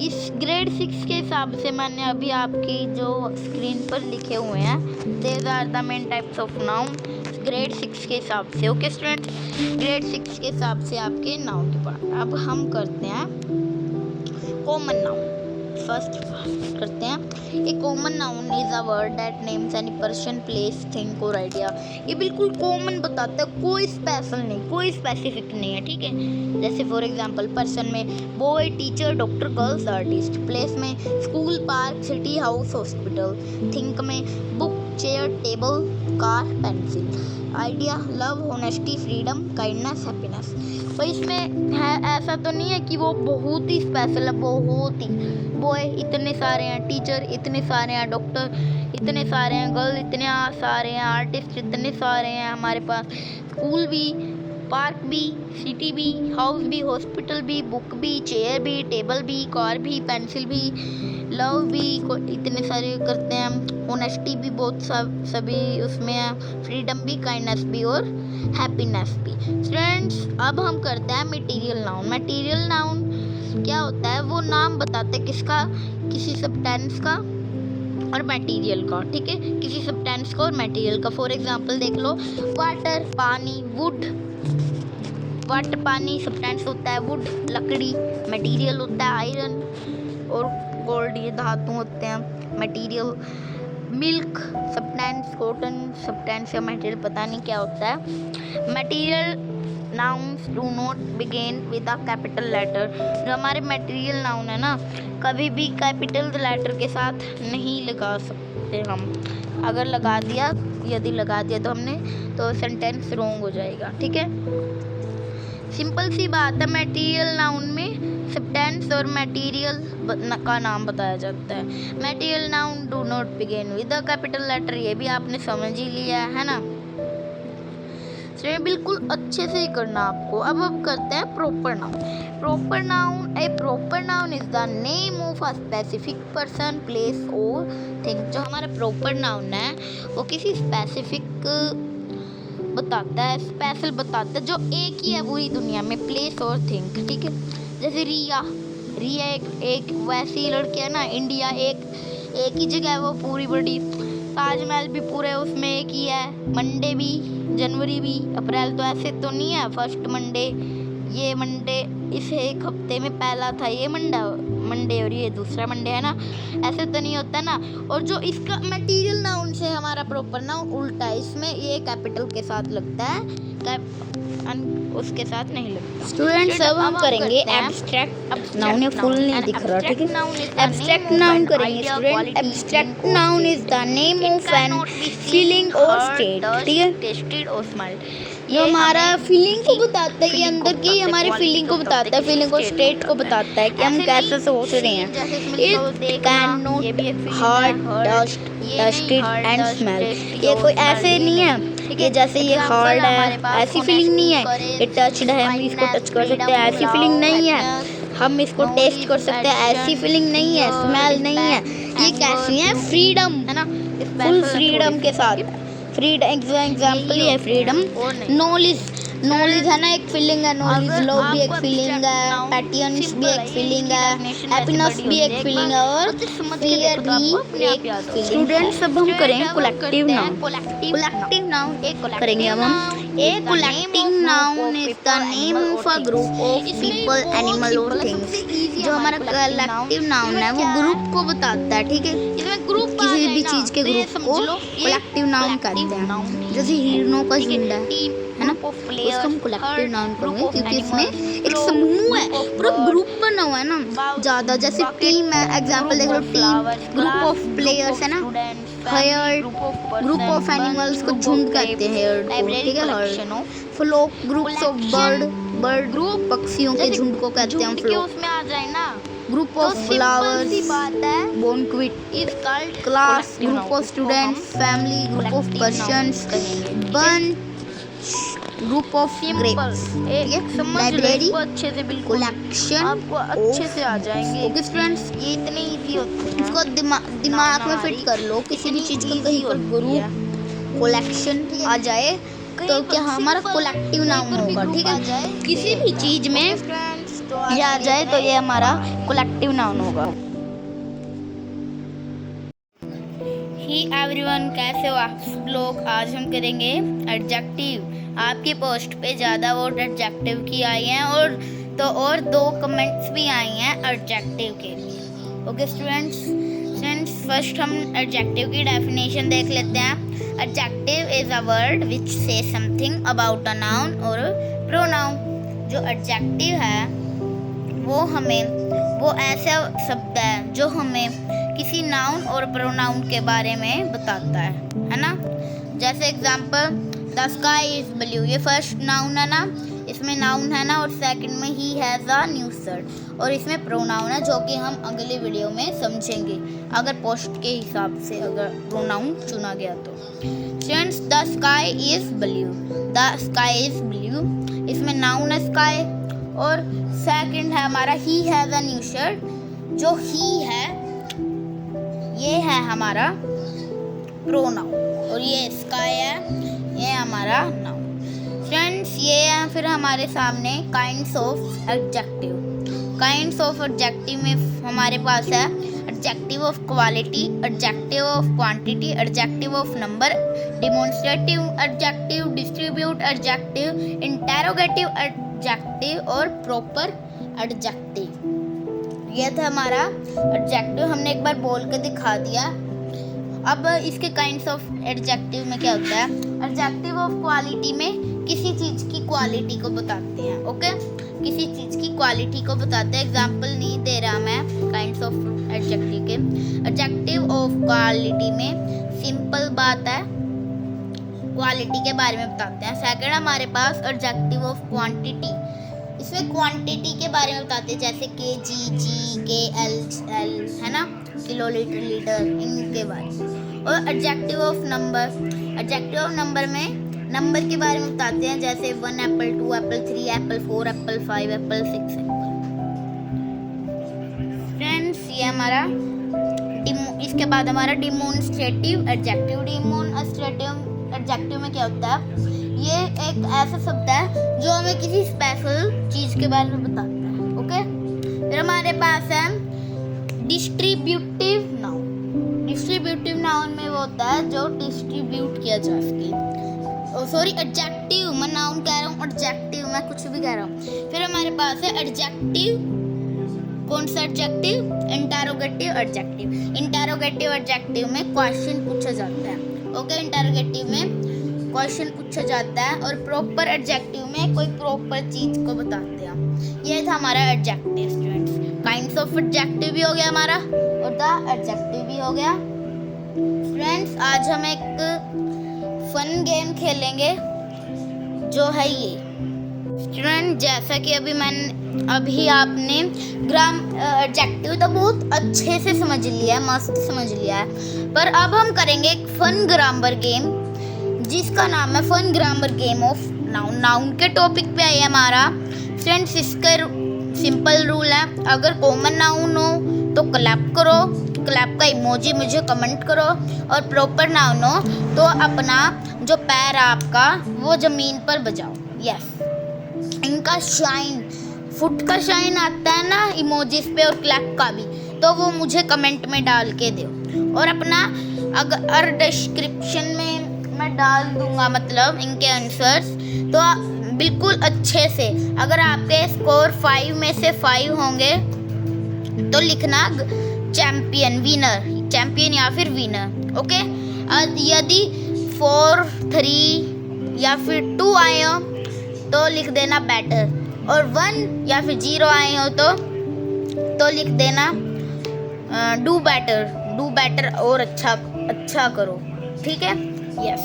इस ग्रेड 6 के हिसाब से मैंने अभी आपकी जो स्क्रीन पर लिखे हुए हैं, there are the main types of noun grade 6 के हिसाब से। ओके स्टूडेंट, ग्रेड 6 के हिसाब से आपके नाउन के पार्ट। अब हम करते हैं कॉमन नाउन। फर्स्ट करते हैं, a common noun is a word that names any person, place, thing or idea. ये बिल्कुल कॉमन बताता है, कोई स्पेशल नहीं, कोई स्पेसिफिक नहीं है, ठीक है। जैसे फॉर एग्जांपल पर्सन में boy, teacher, doctor, girls, artist. Place में school, park, city, house, hospital. Think में book, chair, table, car, pencil. Idea love, honesty, freedom, kindness, happiness. तो इसमें है ऐसा तो नहीं है कि वो बहुत ही स्पेशल है, बहुत ही। बॉय इतने सारे हैं, टीचर इतने सारे हैं, डॉक्टर इतने सारे हैं, गर्ल इतने सारे हैं, आर्टिस्ट इतने सारे हैं हमारे पास। स्कूल भी, पार्क भी, सिटी भी, हाउस भी, हॉस्पिटल भी, बुक भी, चेयर भी, टेबल भी, कार भी, पेंसिल भी, लव भी इतने सारे करते हैं। ऑनेस्टी भी बहुत सभी उसमें है, फ्रीडम भी, काइंडनेस भी और हैप्पीनेस भी। स्टूडेंट्स, अब हम करते हैं मटेरियल नाउन। मटेरियल नाउन क्या होता है, वो नाम बताते हैं किसका, किसी सब्सटेंस का और मटेरियल का, ठीक है, किसी सब्सटेंस का और मटेरियल का। फॉर एग्जांपल देख लो, वाटर पानी, वुड, वाटर पानी सब्सटेंस होता है, वुड लकड़ी, मटेरियल होता है आयरन और गोल्ड, ये धातु होते हैं material. Milk substance, cotton substance या मटेरियल पता नहीं क्या होता है। Material nouns do not begin with a capital letter. जो हमारे मटेरियल नाउन है ना, कभी भी कैपिटल लेटर के साथ नहीं लगा सकते हम। अगर लगा दिया, यदि लगा दिया तो हमने, तो सेंटेंस रॉन्ग हो जाएगा, ठीक है। सिंपल सी बात है, मटेरियल नाउन में सब्सटेंस और मटेरियल का नाम बताया जाता है। Material noun do not begin with a capital letter, ये भी आपने समझ ही लिया है ना। बिल्कुल अच्छे से ही करना आपको। अब करते हैं proper noun. Proper noun, A proper noun is the name of a specific person, place और थिंग। जो हमारा प्रॉपर नाउन है वो किसी स्पेसिफिक बताता है, स्पेशल बताता है, जो एक ही है पूरी दुनिया में, प्लेस और थिंग, ठीक है। जैसे रिया एक वैसी लड़की है ना, इंडिया एक ही जगह है वो पूरी बड़ी। ताजमहल भी पूरे उसमें एक ही है। मंडे भी, जनवरी भी, अप्रैल तो ऐसे तो नहीं है फर्स्ट मंडे, ये मंडे इस एक हफ्ते में पहला था, ये मंडे और ये दूसरा मंडे है ना, ऐसे तो नहीं होता ना। और जो इसका मटेरियल नाउन से हमारा प्रॉपर नाउन उल्टा है, इसमें ये कैपिटल के साथ लगता है उसके साथ नहीं लगता। स्टूडेंट्स अब हम करेंगे एब्स्ट्रैक्ट नाउन। ये फुल नहीं दिख रहा, ठीक है। एब्स्ट्रैक्ट नाउन करेंगे student. Abstract noun is the name of an feeling और स्टेट, ठीक है। टेस्टेड और स्मेल्ड, जो हमारा फीलिंग को बताता है, ये अंदर की हमारे फीलिंग को बताता है, फीलिंग और स्टेट को बताता है कि हम कैसे सोच रहे हैं। It can not hard dust dusted and smell. ये कोई ऐसे नहीं है कि जैसे ये हार्ड है, ऐसी फीलिंग नहीं है। ये टच्ड है, हम इसको टच कर सकते हैं, ऐसी फीलिंग नहीं है। हम इसको टेस्ट कर सकते हैं, ऐसी फीलिंग नहीं है। स्मेल नहीं है। ये कैसी है? फ्रीडम, है ना, फुल फ्रीडम के साथ। फ्रीडम एग्जाम्पल ये है फ्रीडम। नॉलेज, नॉलेज है ना एक फीलिंग है। नॉलेज लव भी एक फीलिंग है, पैटियंस भी एक फीलिंग है, हैप्पीनेस भी एक फीलिंग है, और फियर भी एक फीलिंग। स्टूडेंट्स अब हम करेंगे कलेक्टिव नाउन। कलेक्टिव नाउन करेंगे अब हम। A collective noun is the name of a group of people, animal और थिंग्स। जो हमारा कलेक्टिव नाउन है वो ग्रुप को बताता है, ठीक है। इसमें ग्रुप किसी भी चीज के ग्रुप को कलेक्टिव नाउन कहते हैं। जैसे हिरणों का झुंड है ना, उसको हम कलेक्टिव नाउन करेंगे क्योंकि इसमें एक समूह है, पूरा ग्रुप बना हुआ है ना ज़्यादा। जैसे टीम है, एग्जांपल देख लो, टीम ग्रुप ऑफ प्लेयर्स है ना। हर्ड ग्रुप ऑफ एनिमल्स को झुंड कहते हैं, हर्ड को, ठीक है। Herd flock groups of bird group पक्षियों के झुंड को कहते हैं हम फ्लोक। उसमें आ जाए ना, ग्रुप ऑफ फ्लावर्स बात है, bouquet class, group of students, family, group of persons, bunch, group of grapes, library, अच्छे से बिल्कुल कलेक्शन, आपको अच्छे से आ जाएंगे। ओके स्टूडेंट्स, ये इतने इजी होते हैं, इसको दिमाग में फिट कर लो। किसी भी चीज़ का कहीं पर ग्रुप कलेक्शन आ जाए तो क्या हमारा कलेक्टिव नाउन होगा, ठीक है। किसी भी चीज़ में ये आ जाए तो ये हमारा कलेक्टिव नाउन होगा। ही एवरीवन, कैसे हो आप सब लोग। आज हम करेंगे एडजेक्टिव। आपकी पोस्ट पे ज़्यादा वोट एडजेक्टिव की आई हैं और 2 कमेंट्स भी आई हैं एडजेक्टिव के लिए। ओके स्टूडेंट्स, फर्स्ट हम एडजेक्टिव की डेफिनेशन देख लेते हैं। Adjective is a word which से something about a noun or pronoun. जो एडजेक्टिव है वो ऐसा शब्द है जो हमें किसी नाउन और प्रोनाउन के बारे में बताता है ना। जैसे example, the sky is blue, ये फर्स्ट नाउन है ना, इसमें नाउन है ना, और सेकंड में he has a new shirt, और इसमें प्रोनाउन है जो कि हम अगले वीडियो में समझेंगे अगर पोस्ट के हिसाब से अगर प्रोनाउन चुना गया तो। Students, the sky is blue, the sky is blue, इसमें नाउन है स्काई, और सेकंड है हमारा he has a new shirt. जो ही है ये है हमारा प्रोनाउन, और ये स्काई है ये हमारा नाउन। फ्रेंड्स, ये है फिर हमारे सामने kinds of adjective. Kinds of adjective में हमारे पास है adjective of quality, adjective of quantity, adjective of number, demonstrative adjective, distribute adjective, interrogative adjective और प्रॉपर एडजेक्टिव। यह था हमारा एडजेक्टिव, हमने एक बार बोल के दिखा दिया। अब इसके काइंड्स ऑफ एडजेक्टिव में क्या होता है। एडजेक्टिव ऑफ क्वालिटी में किसी चीज़ की क्वालिटी को बताते हैं, ओके, किसी चीज़ की क्वालिटी को बताते हैं। एग्जांपल नहीं दे रहा मैं काइंड्स ऑफ एडजेक्टिव के। एडजेक्टिव ऑफ क्वालिटी में सिंपल बात है, क्वालिटी के बारे में बताते हैं। सेकंड हमारे पास एडजेक्टिव ऑफ क्वांटिटी, इसमें क्वांटिटी के बारे में बताते हैं, जैसे kg, kl है ना, किलो, लीटर, लीटर, इनके बारे में। और adjective of number, adjective of number में नंबर के बारे में बताते हैं, जैसे 1 Apple, 2 Apple, 3 Apple, 4 Apple, 5 Apple, 6 Apple. Friends, ये हमारा इसके बाद हमारा डिमॉन्स्ट्रेटिव एडजेक्टिव। डिमॉन्स्ट्रेटिव एडजेक्टिव में क्या होता है, ये एक ऐसा शब्द है जो हमें किसी स्पेशल चीज़ के बारे में बताता है, ओके। फिर हमारे पास है डिस्ट्रीब्यूटिव नाउन। डिस्ट्रीब्यूटिव नाउन में वो होता है जो डिस्ट्रीब्यूट किया जा सके। सॉरी, एडजेक्टिव, मैं नाउन कह रहा हूँ, एडजेक्टिव मैं कुछ भी कह रहा हूँ। फिर हमारे पास है एडजेक्टिव, कौन सा adjective, interrogative adjective. Interrogative adjective में क्वेश्चन पूछा जाता है, ओके। इंटेरोगेटिव में क्वेश्चन पूछा जाता है और प्रॉपर एडजेक्टिव में कोई प्रॉपर चीज को बताते हैं। ये था हमारा adjective students. Kinds of adjective भी हो गया हमारा और द एडजेक्टिव भी हो गया। फ्रेंड्स आज हम एक फन गेम खेलेंगे जो है ये स्टूडेंट, जैसा कि अभी आपने एडजेक्टिव तो बहुत अच्छे से समझ लिया है, मस्त समझ लिया है, पर अब हम करेंगे एक फन ग्रामर गेम जिसका नाम है fun grammar game of noun. Noun के टॉपिक पे है हमारा फ्रेंड्स। इसका सिंपल रूल है, अगर कॉमन नाउन हो तो क्लैप करो, क्लैप का इमोजी मुझे कमेंट करो, और प्रॉपर नाउन हो तो अपना जो पैर है आपका वो जमीन पर बजाओ। यस, इनका शाइन, फुट का शाइन आता है ना इमोजीज पे और क्लैप का भी, तो वो मुझे कमेंट में डाल के दो। और अपना अगर डिस्क्रिप्शन में मैं डाल दूंगा मतलब इनके आंसर्स, तो बिल्कुल अच्छे से अगर आपके स्कोर 5 में से 5 होंगे तो लिखना चैंपियन, विनर, चैंपियन या फिर विनर। ओके, यदि 4, 3 या फिर 2 आए हो तो लिख देना बैटर, और 1 या फिर 0 आए हो तो लिख देना डू बैटर और अच्छा करो। ठीक है, यस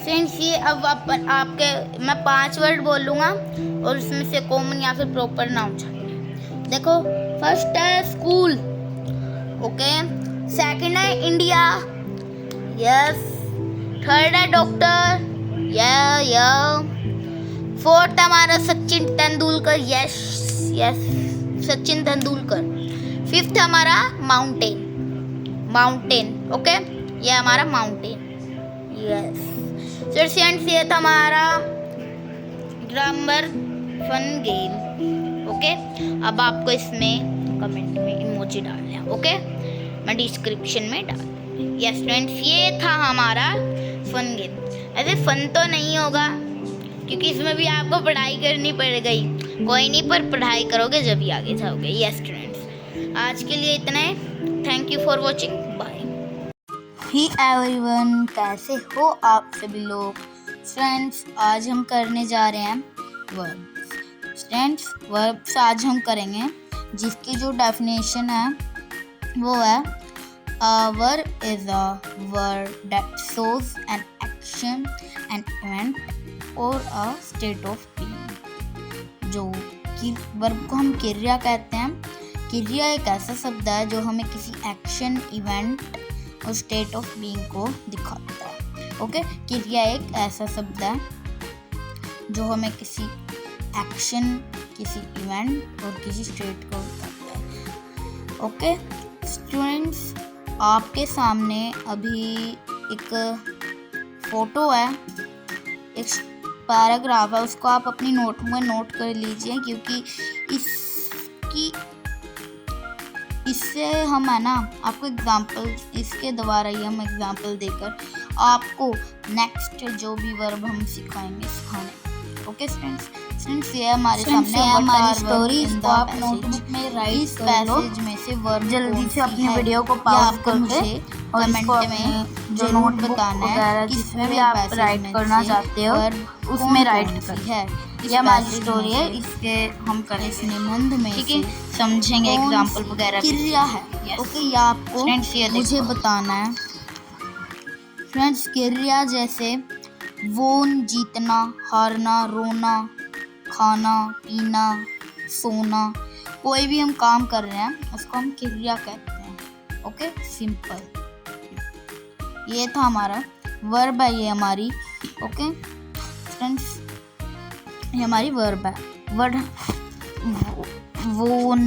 फ्रेंड्स। ये अब आपके मैं 5 वर्ड बोलूँगा और उसमें से कॉमन या फिर प्रॉपर नाउन चाहिए। देखो, फर्स्ट है स्कूल, ओके, सेकंड है इंडिया, यस, थर्ड है डॉक्टर, या, फोर्थ हमारा सचिन तेंदुलकर, यस, सचिन तेंदुलकर। फिफ्थ हमारा माउंटेन, ओके, ये हमारा माउंटेन, यस। सेकंड ये था हमारा ग्रामर फन गेम, ओके। अब आपको इसमें कमेंट में इमोजी डालना है, ओके, मैं डिस्क्रिप्शन में डाल। यस फ्रेंड्स, ये था हमारा फन गेम। ऐसे फन तो नहीं होगा क्योंकि इसमें भी आपको पढ़ाई करनी पड़ गई, कोई नहीं, पर पढ़ाई करोगे जब भी आगे जाओगे। यस स्टूडेंट्स, आज के लिए इतना है। Thank you for watching, bye. Hi everyone, कैसे हो आप सभी लोग। फ्रेंड्स आज हम करने जा रहे हैं वर्ब्स। फ्रेंड्स वर्ब्स आज हम करेंगे जिसकी जो डेफिनेशन है वो है a verb is a word that shows an action, an event or a state of being। जो कि वर्ब को हम क्रिया कहते हैं। क्रिया एक ऐसा शब्द है जो हमें किसी एक्शन, इवेंट और स्टेट ऑफ बीइंग को दिखाता है। ओके, क्रिया एक ऐसा शब्द है जो हमें किसी एक्शन, किसी इवेंट और किसी स्टेट को दिखाता है। ओके स्टूडेंट्स, आपके सामने अभी एक फोटो है, एक पैराग्राफ है, उसको आप अपनी नोट में नोट कर लीजिए क्योंकि इससे हम है ना आपको एग्जाम्पल, इसके द्वारा ही हम एग्जाम्पल देकर आपको नेक्स्ट जो भी वर्ब हम सिखाने। ओके फ्रेंड्स, ये हमारे सामने हमारी स्टोरी, इसको आप नोटबुक में राइट कर लो। पैसेज में से वर्ब जल्दी से अपनी वीडियो को पॉज करके कमेंट में जो नोट बताना है जिसमें भी आप राइट करना चाहते हो उसमें राइट है। ये हमारी स्टोरी है, इसके हम करें इस निबंध में, ठीक है, समझेंगे एग्जाम्पल वगैरह। क्रिया है, ओके, ये आपको मुझे बताना है। फ्रेंड्स क्रिया जैसे वोन, जीतना, हारना, रोना, खाना, पीना, सोना, कोई भी हम काम कर रहे हैं उसको हम क्रिया कहते हैं। Okay, simple. ये था हमारा वर्ब है, ये हमारी, ओके फ्रेंड्स, ये हमारी वर्ब है। वर्ड वोन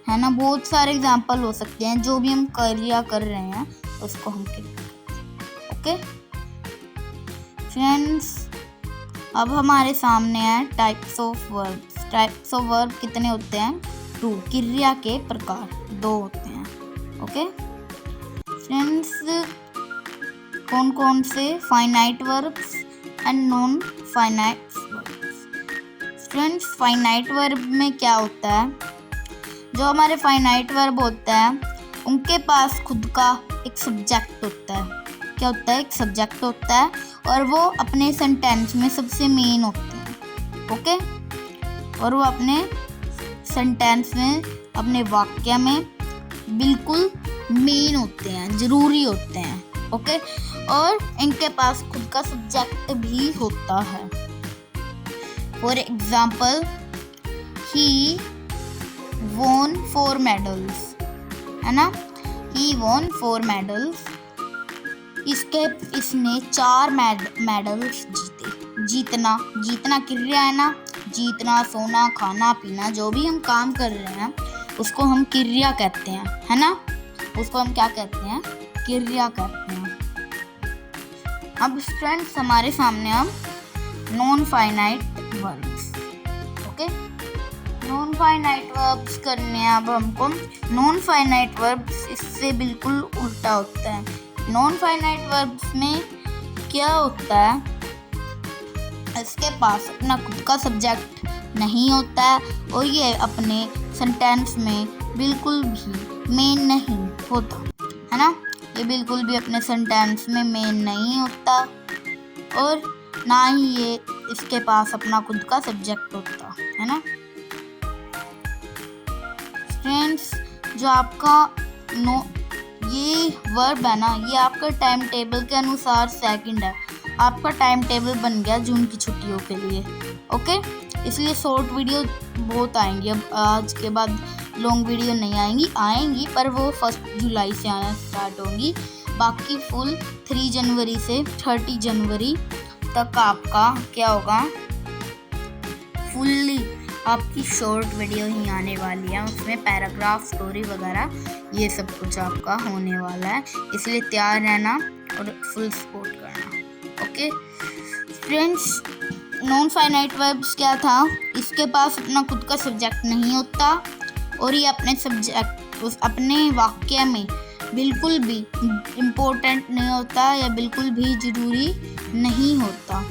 है ना, बहुत सारे एग्जाम्पल हो सकते हैं, जो भी हम क्रिया कर रहे हैं उसको हम क्रिया कहते हैं। ओके फ्रेंड्स, अब हमारे सामने है types of verbs. Types of verb कितने होते हैं? 2। क्रिया के प्रकार 2 होते हैं। ओके फ्रेंड्स, कौन कौन से? Finite verbs and non finite verbs. Friends finite verb में क्या होता है? जो हमारे फाइनाइट वर्ब होता है उनके पास खुद का एक सब्जेक्ट होता है। क्या होता है? एक सब्जेक्ट होता है और वो अपने सेंटेंस में सबसे मेन होते हैं। ओके, और वो अपने सेंटेंस में, अपने वाक्य में बिल्कुल मेन होते हैं, ज़रूरी होते हैं। ओके, और इनके पास खुद का सब्जेक्ट भी होता है। For example, he won 4 medals, है ना, he won 4 medals। इसने 4 मेडल्स जीते। जीतना क्रिया है ना, जीतना, सोना, खाना पीना, जो भी हम काम कर रहे हैं उसको हम क्रिया कहते हैं, है ना, उसको हम क्या कहते हैं, क्रिया कहते हैं। अब स्टूडेंट्स हमारे सामने अब non finite verbs. Okay, non finite verbs करने हैं अब हमको। नॉन फाइनाइट वर्ब्स इससे बिल्कुल उल्टा होता है। नॉन फाइनाइट वर्ब्स में क्या होता है, इसके पास अपना खुद का सब्जेक्ट नहीं होता है और ये अपने सेंटेंस में बिल्कुल भी मेन नहीं होता, है ना, ये बिल्कुल भी अपने सेंटेंस में मेन नहीं होता और ना ही ये इसके पास अपना खुद का सब्जेक्ट होता है ना। फ्रेंड्स, जो आपका ये वर्ब है ना, ये आपका टाइम टेबल के अनुसार सेकंड है। आपका टाइम टेबल बन गया जून की छुट्टियों के लिए। ओके, इसलिए शॉर्ट वीडियो बहुत आएंगी। अब आज के बाद लॉन्ग वीडियो नहीं आएंगी पर वो 1 जुलाई से आना स्टार्ट होंगी। बाकी फुल 3 जनवरी से 30 जनवरी तक आपका क्या होगा, फुल्ली आपकी शॉर्ट वीडियो ही आने वाली है। उसमें पैराग्राफ, स्टोरी वगैरह ये सब कुछ आपका होने वाला है, इसलिए तैयार रहना और फुल सपोर्ट करना। Okay friends, non finite verbs क्या था, इसके पास अपना खुद का सब्जेक्ट नहीं होता और ये अपने वाक्य में बिल्कुल भी इम्पोर्टेंट नहीं होता या बिल्कुल भी ज़रूरी नहीं होता।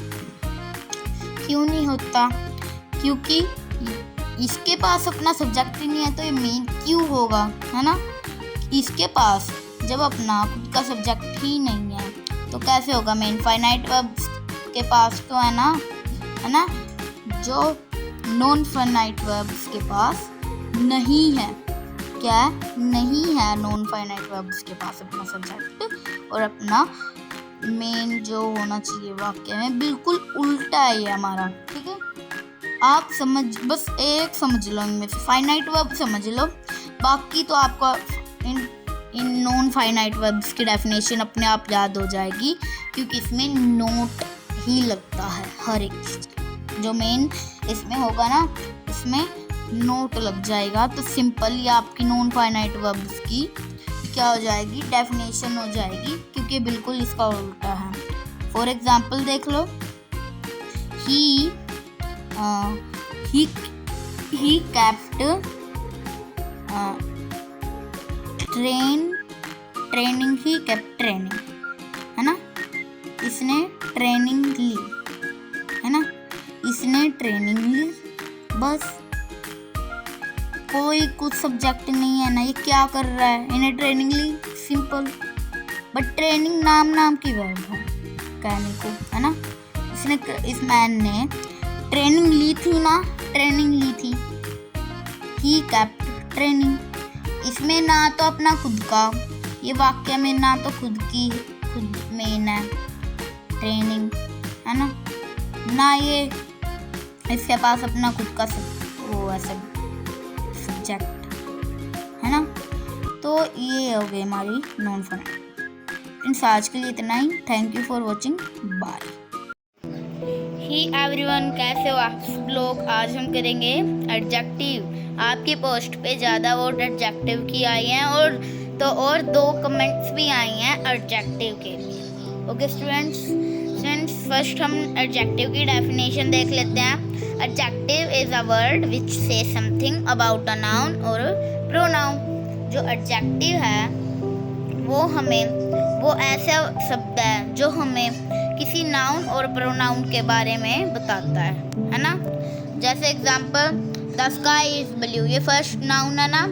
क्यों नहीं होता, क्योंकि इसके पास अपना सब्जेक्ट ही नहीं है तो ये मेन क्यों होगा, है ना। इसके पास जब अपना खुद का सब्जेक्ट ही नहीं है तो कैसे होगा मेन। फाइनाइट वर्ब्स के पास तो है ना, जो नॉन फाइनाइट वर्ब्स के पास नहीं है। क्या नहीं है, नॉन फाइनाइट वर्ब्स के पास अपना सब्जेक्ट और अपना मेन जो होना चाहिए वाक्य में बिल्कुल उल्टा है ये हमारा। ठीक है, आप बस एक समझ लो, इनमें से फाइनाइट वर्ब समझ लो, बाकी तो आपका इन नॉन फाइनाइट वर्ब्स की डेफिनेशन अपने आप याद हो जाएगी, क्योंकि इसमें नोट ही लगता है हर एक चीज़। जो मेन इसमें होगा ना, इसमें नोट लग जाएगा, तो सिंपल ये आपकी नॉन फाइनाइट वर्ब्स की क्या हो जाएगी, डेफिनेशन हो जाएगी, क्योंकि बिल्कुल इसका उल्टा है। फॉर एग्जाम्पल देख लो, ही kept training, he kept training, है ना, इसने ट्रेनिंग ली, है ना, इसने ट्रेनिंग ली, बस कोई कुछ सब्जेक्ट नहीं है ना, ये क्या कर रहा है, इन्हें ट्रेनिंग ली, सिंपल। बट ट्रेनिंग नाम की वर्ब है कहने को, है ना। इस मैन ने ट्रेनिंग ली थी ना, ट्रेनिंग ली थी, ही केप्ट ट्रेनिंग। इसमें ना तो अपना खुद का, ये वाक्य में ना तो खुद मेन है ट्रेनिंग, है ना ये इसके पास अपना खुद का सब्जेक्ट, है ना। तो ये हो गई हमारी नॉन फाइनाइट। आज के लिए इतना ही। Thank you for watching, bye. Hi everyone, कैसे हो आप सब लोग। आज हम करेंगे एडजेक्टिव। आपकी पोस्ट पे ज़्यादा वोट एडजेक्टिव की आई हैं और 2 कमेंट्स भी आई हैं एडजेक्टिव के लिए। ओके स्टूडेंट्स, फर्स्ट हम एडजेक्टिव की डेफिनेशन देख लेते हैं। Adjective is a word which से something about a noun or pronoun. जो एडजेक्टिव है वो ऐसा शब्द है जो हमें किसी नाउन और प्रोनाउन के बारे में बताता है ना। जैसे example, the sky is blue, ये फर्स्ट नाउन है ना,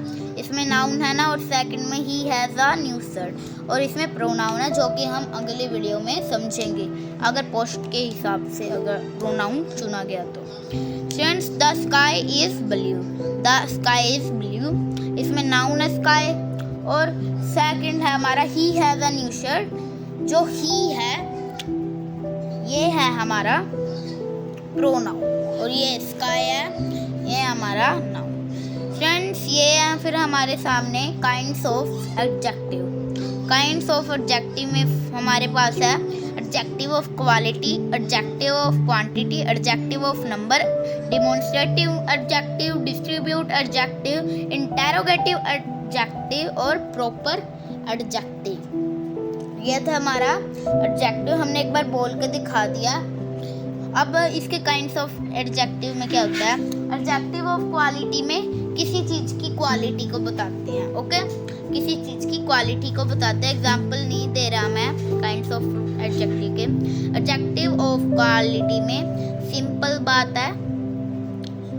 इसमें नाउन है ना, और सेकंड में he has a new shirt, और इसमें प्रोनाउन है जो कि हम अगले वीडियो में समझेंगे अगर पोस्ट के हिसाब से अगर प्रोनाउन चुना गया तो। Friends, the sky is blue, the sky is blue, इसमें नाउन है स्काई, और सेकंड है हमारा he has a new shirt, जो ही है ये है हमारा प्रोनाउन, और ये स्काई है ये हमारा नाउन। फ्रेंड्स, ये है फिर हमारे सामने kinds of adjective. Kinds of adjective में हमारे पास है adjective of quality, adjective of quantity, adjective of number, demonstrative adjective, distribute adjective, interrogative adjective और प्रॉपर एडजेक्टिव। ये था हमारा एडजेक्टिव, हमने एक बार बोल के दिखा दिया। अब इसके काइंड्स ऑफ एडजेक्टिव में क्या होता है? एडजेक्टिव ऑफ क्वालिटी में किसी चीज़ की क्वालिटी को बताते हैं, ओके, किसी चीज़ की क्वालिटी को बताते हैं। एग्जाम्पल नहीं दे रहा मैं काइंड्स ऑफ एडजेक्टिव के। एडजेक्टिव ऑफ क्वालिटी में सिंपल बात है,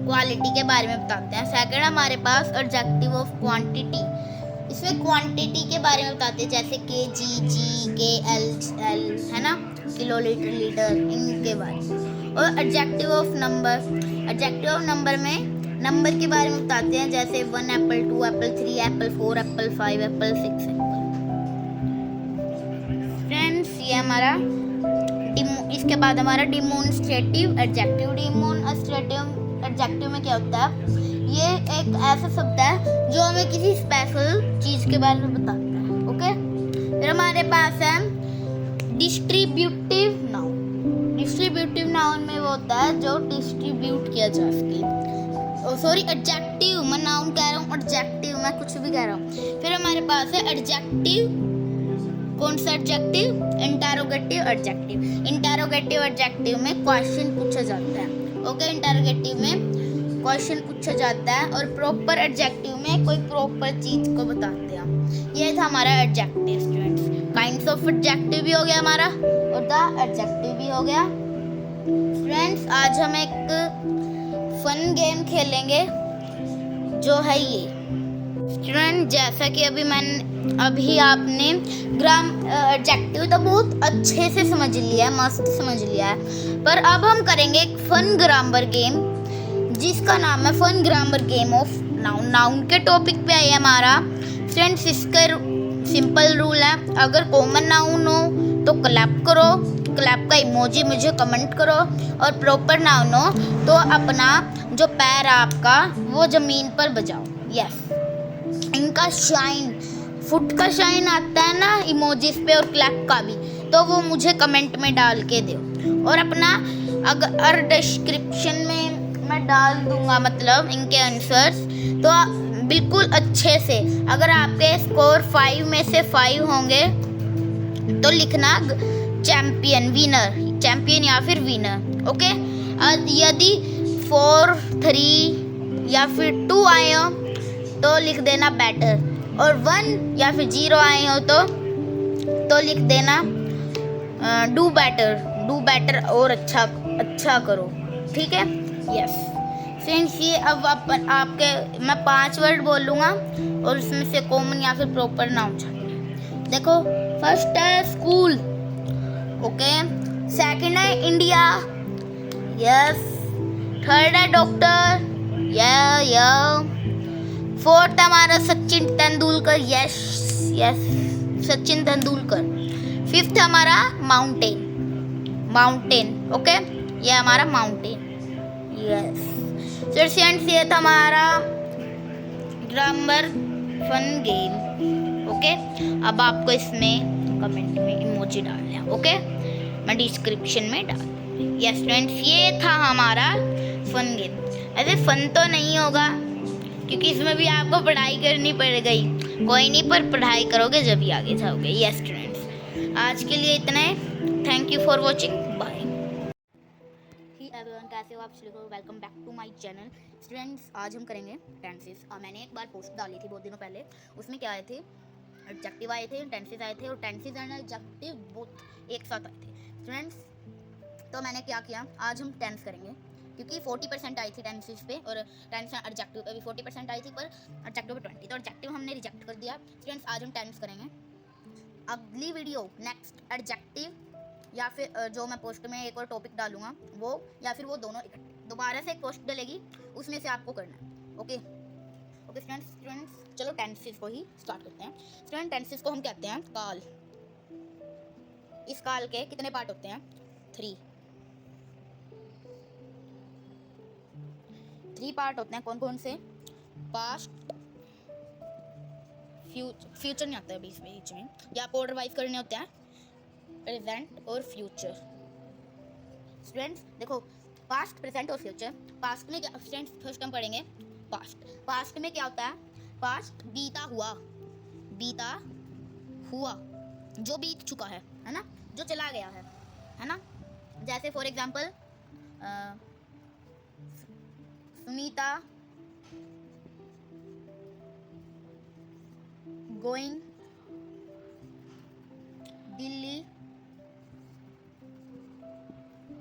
क्वालिटी के बारे में बताते हैं। सेकंड हमारे पास एडजेक्टिव ऑफ क्वांटिटी, इसमें क्वांटिटी के बारे में बताते हैं, जैसे kg, kl है ना, किलोलीटर, लीटर, इनके बारे में। और adjective of number, adjective of number में नंबर के बारे में बताते हैं, जैसे 1 Apple, 2 Apple, 3 Apple, 4 Apple, 5 Apple, 6 Apple. Friends, ये हमारा इसके बाद हमारा डिमॉन्स्ट्रेटिव एडजेक्टिव। डिमॉन्स्ट्रेटिव एडजेक्टिव में क्या होता है? ये एक ऐसा शब्द है जो हमें किसी स्पेशल चीज़ के बारे में बताता है, ओके। फिर हमारे पास है डिस्ट्रीब्यूटिव नाउन। डिस्ट्रीब्यूटिव नाउन में वो होता है जो डिस्ट्रीब्यूट किया जा सके। सॉरी, एडजेक्टिव, मैं नाउन कह रहा हूँ, एडजेक्टिव मैं कुछ भी कह रहा हूँ। फिर हमारे पास है एडजेक्टिव, कौन सा adjective? Interrogative adjective. Interrogative adjective में क्वेश्चन पूछा जाता है, ओके, इंटेरोगेटिव में क्वेश्चन पूछा जाता है। और प्रॉपर एडजेक्टिव में कोई प्रॉपर चीज को बताते हैं। ये था हमारा adjective. Students, kinds of adjective भी हो गया हमारा, और द एडजेक्टिव भी हो गया। फ्रेंड्स, आज हम एक फन गेम खेलेंगे जो है ये। स्टूडेंट, जैसा कि अभी आपने एडजेक्टिव तो बहुत अच्छे से समझ लिया है, मस्त समझ लिया है, पर अब हम करेंगे एक फन ग्रामर गेम जिसका नाम है fun grammar game of noun. Noun के टॉपिक पे है हमारा। फ्रेंड्स, इसका सिंपल रूल है, अगर कॉमन नाउन हो तो क्लैप करो, क्लैप का इमोजी मुझे कमेंट करो, और प्रॉपर नाउन हो तो अपना जो पैर है आपका वो ज़मीन पर बजाओ। यस, इनका शाइन, फुट का शाइन आता है ना इमोजीज पे, और क्लैप का भी, तो वो मुझे कमेंट में डाल के दो। और अपना अगर डिस्क्रिप्शन में मैं डाल दूंगा मतलब इनके आंसर्स, तो बिल्कुल अच्छे से, अगर आपके स्कोर 5 में से 5 होंगे तो लिखना चैम्पियन, विनर, चैम्पियन या फिर विनर, ओके। यदि 4, 3 या फिर 2 आए हो तो लिख देना बैटर, और 1 या फिर 0 आए हो तो लिख देना डू बैटर और अच्छा करो, ठीक है। यस फ्रेंड्स, ये अब आपके मैं 5 वर्ड बोलूँगा और उसमें से कॉमन या फिर प्रॉपर नाउन चाहिए। देखो, फर्स्ट है स्कूल, ओके, सेकंड है इंडिया, यस, थर्ड है डॉक्टर, या फोर्थ हमारा सचिन तेंदुलकर, यस, सचिन तेंदुलकर। फिफ्थ हमारा माउंटेन, ओके, ये हमारा माउंटेन, यस। फ्रेंड्स, ये था हमारा ग्रामर फन गेम, ओके। अब आपको इसमें कमेंट में इमोजी डालना है, ओके, मैं डिस्क्रिप्शन में डाल दूँगी। यस फ्रेंड्स, ये था हमारा फन गेम। ऐसे फन तो नहीं होगा क्योंकि इसमें भी आपको पढ़ाई करनी पड़ेगी, कोई नहीं, पर पढ़ाई करोगे जब भी आगे जाओगे। यस स्टूडेंट्स, आज के लिए इतना है, thank you for watching, bye. Everyone, कैसे हो आप लोग? Welcome back to my channel. Students, आज हम करेंगे टेंसेस। मैंने एक बार पोस्ट डाली थी बहुत दिनों पहले, उसमें क्या आए थे? एडजेक्टिव आए थे, टेंसेस आए थे, और टेंसेस एंड एडजेक्टिव बोथ एक साथ आए थे। स्टूडेंट्स, तो मैंने क्या किया, आज हम टेंस करेंगे। क्योंकि 40% आई थी टेंसेस पे और टेंस एडजेक्टिव पे भी 40% आई थी, पर एडजेक्टिव पे 20, तो एडजेक्टिव हमने रिजेक्ट कर दिया। स्टूडेंट्स आज हम टेंस करेंगे। अगली वीडियो नेक्स्ट एडजेक्टिव या फिर जो मैं पोस्ट में एक और टॉपिक डालूंगा वो, या फिर वो दोनों इकट्ठे दोबारा से एक पोस्ट डलेगी, उसमें से आपको करना है। ओके ओके स्टूडेंट्स, चलो टेंसेस को ही स्टार्ट करते हैं। स्टूडेंट टेंसेस को हम कहते हैं काल। इस काल के कितने पार्ट होते हैं? 3 पार्ट होते हैं। कौन कौन से? पास्ट, फ्यूचर नहीं आता है अभी इस बीच में, या आपको ऑर्डर वाइज करने होते हैं, प्रेजेंट और फ्यूचर। स्टूडेंट्स देखो, पास्ट, प्रेजेंट और फ्यूचर। पास्ट में क्या स्टूडेंट्स, फर्स्ट हम पढ़ेंगे पास्ट। पास्ट में क्या होता है? पास्ट बीता हुआ, जो बीत चुका है ना, जो चला गया है ना। जैसे for example Sunita going Delhi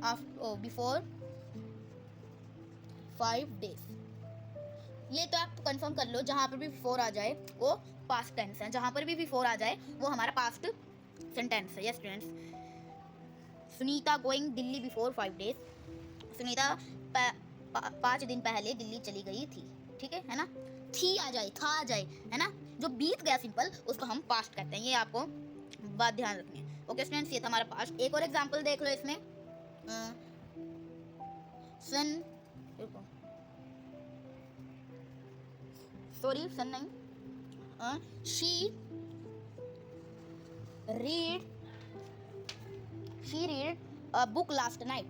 after before 5 days। ये तो आप कंफर्म कर लो, जहाँ पर भी बिफोर आ जाए वो पास्ट टेंस है, जहाँ पर भी बिफोर आ जाए वो हमारा पास्ट सेंटेंस है। Yes students, Sunita going Delhi before 5 days। Sunita 5 दिन पहले दिल्ली चली गई थी। ठीक है ना। थी आ जाए, था आ जाए, है ना, जो बीत गया सिंपल, उसको हम पास्ट कहते हैं। ये आपको बात ध्यान रखनी है। ओके स्टूडेंट्स, ये था हमारा पास्ट। एक और एग्जांपल देख लो इसमें। सन नहीं, she read a book last night।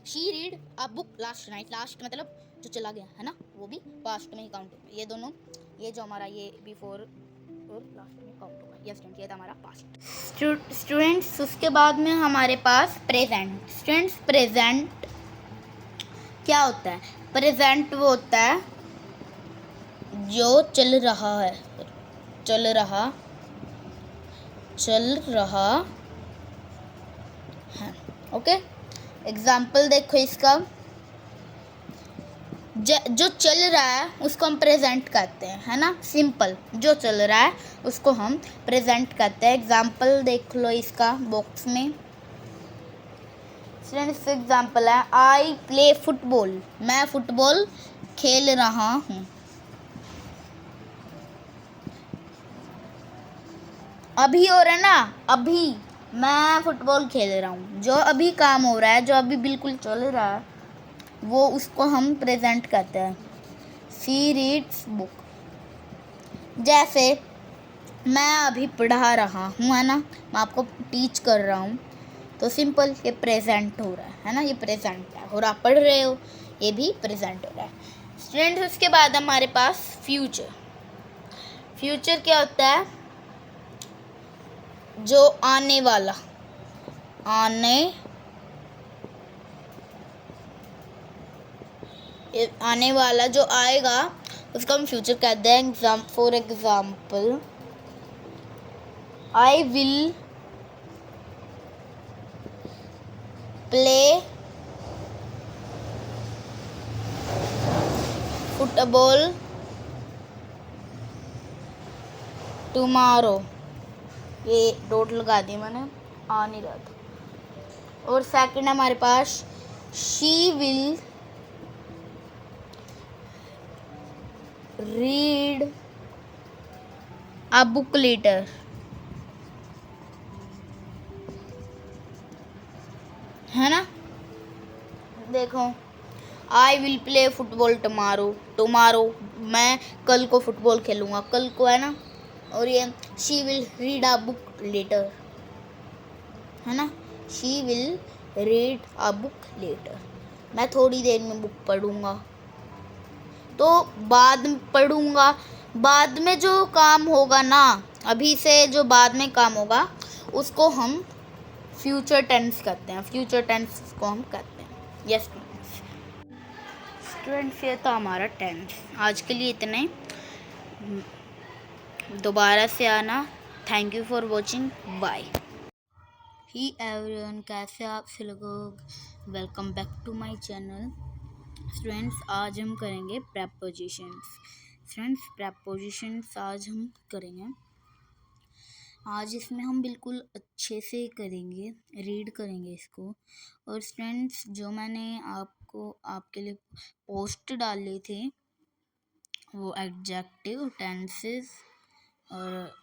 She read a book last night. Last मतलब जो चला गया है ना, वो भी पास्ट में ही काउंट होगा। ये दोनों, ये जो हमारा ये बिफोर और लास्ट में काउंट होगा। ये स्टूडेंट, ये था हमारा पास्ट। स्टूडेंट्स उसके बाद में हमारे पास प्रेजेंट। स्टूडेंट्स प्रेजेंट क्या होता है? प्रेजेंट वो होता है जो चल रहा है, ओके। एग्जाम्पल देखो इसका, जो चल रहा है उसको हम प्रेजेंट कहते हैं, है ना। सिंपल, जो चल रहा है उसको हम प्रेजेंट कहते हैं। एग्जाम्पल देख लो इसका बॉक्स में। फ्रेंड्स एग्जाम्पल है, आई प्ले फुटबॉल। मैं फुटबॉल खेल रहा हूँ। अभी हो रहा है ना, अभी मैं फुटबॉल खेल रहा हूँ। जो अभी काम हो रहा है, जो अभी बिल्कुल चल रहा है, वो उसको हम प्रेजेंट कहते हैं। She reads book. जैसे मैं अभी पढ़ा रहा हूँ, है ना, मैं आपको टीच कर रहा हूँ, तो सिंपल ये प्रेजेंट हो रहा है ना, ये प्रेजेंट है। और आप पढ़ रहे हो, ये भी प्रेजेंट हो रहा है। स्टूडेंट्स उसके बाद हमारे पास फ्यूचर। फ्यूचर क्या होता है? जो आने वाला जो आएगा उसको हम फ्यूचर कहते हैं। For example, I will play football tomorrow. ये डॉट लगा दी मैंने, आ नहीं रहा था। और सेकंड हमारे पास, she will read a book letter. है ना। देखो, I will play football tomorrow, मैं कल को फुटबॉल खेलूँगा, कल को, है ना। और ये she will read a book letter, है ना। She will read a book letter, मैं थोड़ी देर में बुक पढ़ूँगा। तो बाद में पढ़ूँगा, बाद में जो काम होगा ना, अभी से जो बाद में काम होगा उसको हम फ्यूचर टेंस कहते हैं। फ्यूचर टेंस को हम कहते हैं। यस स्टूडेंट्स, ये तो हमारा टेंस। आज के लिए इतने, दोबारा से आना, thank you for watching, bye. Hi everyone, कैसे आप से लोग? Welcome back to my channel. Friends, आज हम करेंगे प्रेपोजिशंस। फ्रेंड्स, प्रेपोजिशंस आज हम करेंगे। आज इसमें हम बिल्कुल अच्छे से करेंगे, रीड करेंगे इसको। और फ्रेंड्स, जो मैंने आपके लिए पोस्ट डाले थे वो एडजेक्टिव, टेंसेस और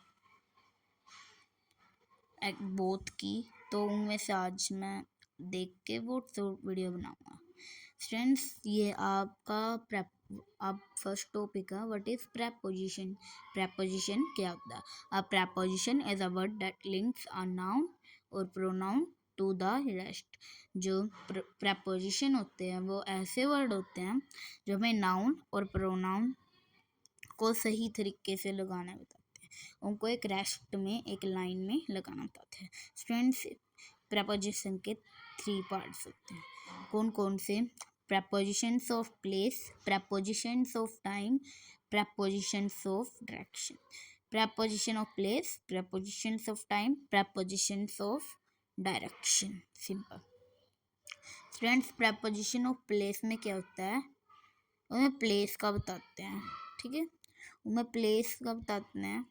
बोथ की, तो उनमें से आज मैं देख के वो तो वीडियो बनाऊंगा। फ्रेंड्स, ये आप फर्स्ट टॉपिक है, व्हाट इज प्रेपोजिशन। प्रेपोजिशन क्या होता है? A preposition is a word that links a noun or pronoun to the rest. जो प्रेपोजिशन होते हैं वो ऐसे वर्ड होते हैं जो हमें नाउन और प्रोनाउन को सही तरीके से लगाना बताते हैं, उनको एक रेस्ट में, एक लाइन में लगाना बताते हैं। फ्रेंड्स, प्रेपोजिशन के 3 पार्ट्स होते हैं। कौन कौन से? Prepositions of place, prepositions of time, prepositions of direction. Preposition of place, prepositions of time, prepositions of direction. Simple. Friends, preposition of place में क्या होता है? उन्हें प्लेस का बताते हैं, ठीक है। उन्हें प्लेस का बताते हैं,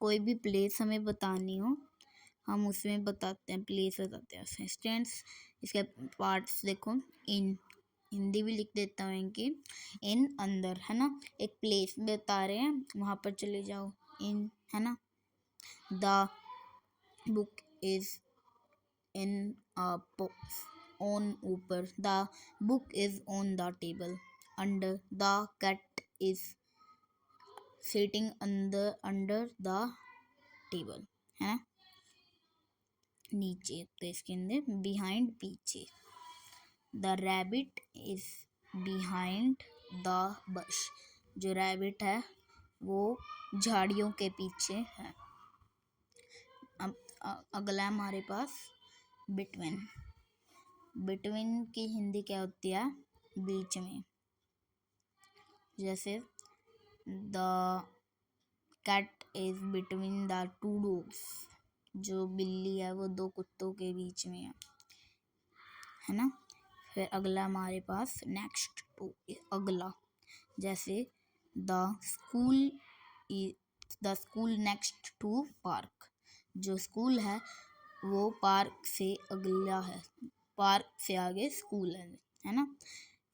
कोई भी प्लेस हमें बतानी हो हम उसमें बताते हैं, प्लेस बताते हैं। फ्रेंड्स, इसके पार्ट्स देखो। इन, हिंदी भी लिख देता हूँ इनकी। इन, अंदर, है ना। एक प्लेस बता रहे हैं, वहाँ पर चले जाओ, इन, है ना। The book is in on, ऊपर। The book is on the table. Under, the cat is sitting under the table, है ना। नीचे, तो इसके अंदर बिहाइंड, पीछे। The rabbit is behind the bush. जो रैबिट है वो झाड़ियों के पीछे है। अब अगला हमारे पास बिटवीन। बिटवीन की हिंदी क्या होती है? बीच में। जैसे the cat is between the two dogs. जो बिल्ली है वो 2 कुत्तों के बीच में है ना। फिर अगला हमारे पास नेक्स्ट टू, अगला। जैसे the school next to park. जो स्कूल है वो पार्क से अगला है, पार्क से आगे स्कूल है ना।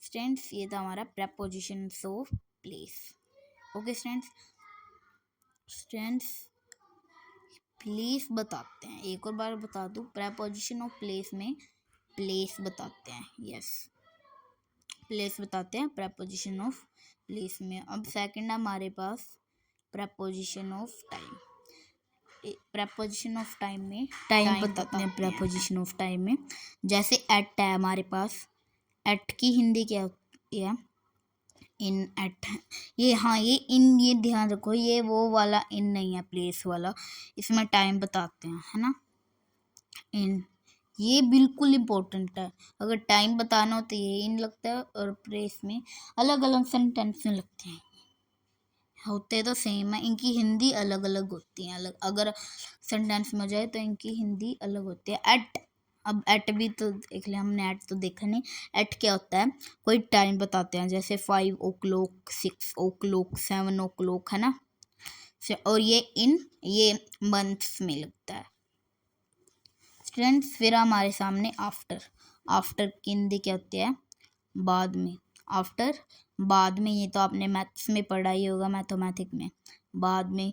फ्रेंड्स, ये था हमारा preposition of place. Okay friends, place बताते हैं, एक और बार बता दूं। प्रेपोजिशन ऑफ प्लेस में प्लेस बताते हैं, यस, प्लेस बताते हैं प्रेपोजिशन ऑफ प्लेस में। अब सेकंड हमारे पास preposition of time. Preposition of time में टाइम बताते हैं प्रेपोजिशन ऑफ टाइम में। जैसे एट है हमारे पास, एट की हिंदी क्या होती है? इन, एट। ये, हाँ, ये इन, ये ध्यान रखो, ये वो वाला इन नहीं है, प्लेस वाला। इसमें टाइम बताते हैं, है ना। इन, ये बिल्कुल इम्पोर्टेंट है। अगर टाइम बताना हो तो ये इन लगता है, और प्लेस में अलग अलग सेंटेंस में लगते हैं। होते तो सेम है, इनकी हिंदी अलग अलग होती है। अलग, अगर सेंटेंस में जाए तो इनकी हिंदी अलग होती है। एट, अब एट भी तो देख लिया हमने, एट तो देखा नहीं। एट क्या होता है? कोई टाइम बताते हैं, जैसे 5 o'clock, 6 o'clock, 7 o'clock, है ना। और ये इन, ये मंथ्स में लगता है। फ्रेंड्स, फिर हमारे सामने आफ्टर। आफ्टर की हिंदी क्या होती है? बाद में। आफ्टर, बाद में, ये तो आपने मैथ्स में पढ़ा ही होगा, मैथमेटिक में। बाद में,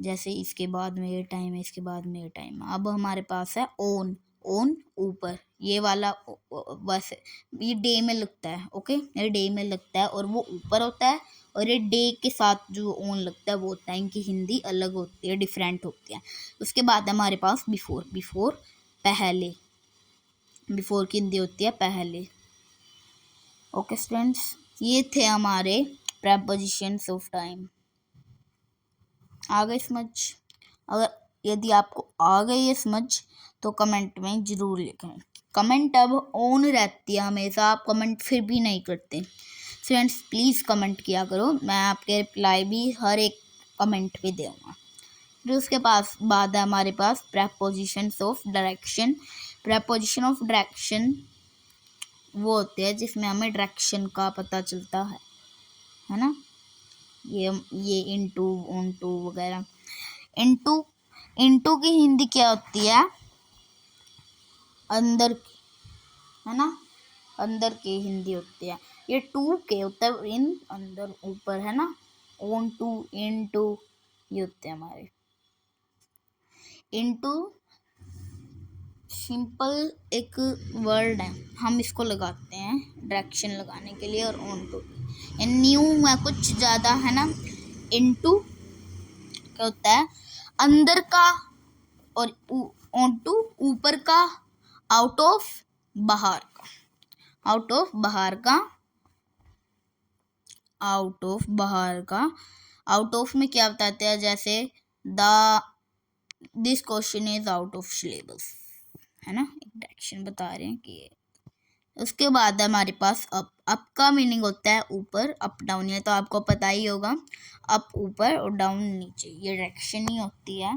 जैसे इसके बाद में ये टाइम है, इसके बाद में ये टाइम है। अब हमारे पास है ओन। ओन, ऊपर, ये वाला बस ये डे में लगता है। ओके, ये डे में लगता है और वो ऊपर होता है, और ये डे के साथ जो ओन लगता है वो होता है। इनकी हिंदी अलग होती है, डिफरेंट होती है। उसके बाद हमारे पास बिफोर। बिफोर, पहले। बिफोर की हिंदी होती है पहले। ओके फ्रेंड्स, ये थे हमारे प्रेपोजिशंस ऑफ टाइम। आ गई समझ? अगर यदि आपको आ गई है समझ तो कमेंट में ज़रूर लिखें। कमेंट अब ऑन रहती है हमेशा, आप कमेंट फिर भी नहीं करते। फ्रेंड्स, प्लीज़ कमेंट किया करो, मैं आपके रिप्लाई भी हर एक कमेंट पे दूँगा। फिर उसके पास बाद है हमारे पास prepositions of direction. Preposition of direction वो होते हैं जिसमें हमें डायरेक्शन का पता चलता है ना। ये इनटू ऑनटू वगैरह। इनटू की हिंदी क्या होती है? अंदर की, है ना, अंदर की हिंदी होती है। ये टू के होता है इन, अंदर ऊपर, है ना। ऑन टू, इन टू, ये होते हैं हमारे। इनटू सिंपल एक वर्ड है, हम इसको लगाते हैं डायरेक्शन लगाने के लिए। और ऑन टू न्यू है कुछ ज़्यादा, है ना। इनटू क्या होता है? अंदर का, और ऑन टू ऊपर का, आउट ऑफ बाहर का, आउट ऑफ बाहर का, आउट ऑफ बाहर का। आउट ऑफ में क्या बताते हैं? जैसे this question is out of syllabus, है ना, एक डायरेक्शन बता रहे हैं कि। उसके बाद हमारे पास अप। अप का मीनिंग होता है ऊपर, अप डाउन, ये तो आपको पता ही होगा। अप ऊपर और डाउन नीचे, ये डायरेक्शन ही होती है।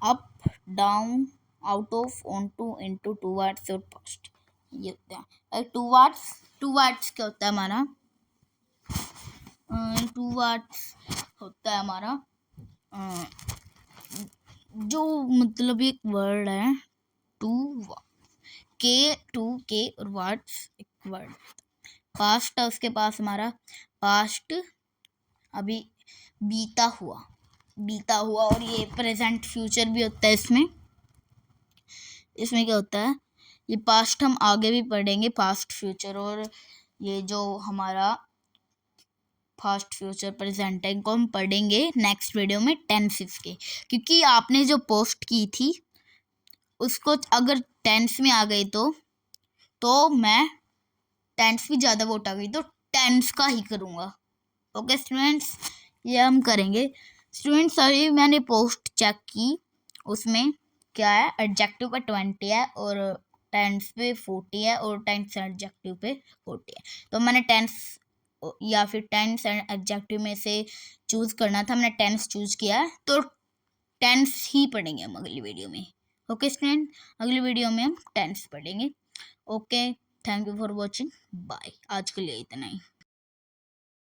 Up, down, out of, on to, into, towards और पास्ट, ये होता है। टूवर्ड्स क्या होता है हमारा? टूवर्ड्स होता है हमारा जो मतलब एक वर्ड है, टू के और वर्ड्स एक वर्ड। पास्ट है उसके पास हमारा, पास्ट अभी बीता हुआ, और ये प्रेजेंट फ्यूचर भी होता है इसमें। इसमें क्या होता है? ये पास्ट हम आगे भी पढ़ेंगे, पास्ट फ्यूचर, और ये जो हमारा पास्ट फ्यूचर प्रेजेंट है इनको हम पढ़ेंगे नेक्स्ट वीडियो में टेंसेस के। क्योंकि आपने जो पोस्ट की थी उसको अगर टेंस में आ गई तो मैं टेंस भी ज़्यादा वोट आ गई तो टेंस का ही करूँगा। ओके स्टूडेंट्स, ये हम करेंगे। स्टूडेंट्स अभी मैंने पोस्ट चेक की, उसमें क्या है? एडजेक्टिव पे 20 है और टेंस पे 40 है और टेंस एंड एडजेक्टिव पे 40 है। तो मैंने टेंस या फिर टेंस एंड एडजेक्टिव में से चूज़ करना था, मैंने टेंस चूज़ किया है, तो टेंस ही पढ़ेंगे हम अगली वीडियो में। ओके स्टूडेंट, अगली वीडियो में हम टेंस पढ़ेंगे। Okay, thank you for watching, bye. आज के लिए इतना ही।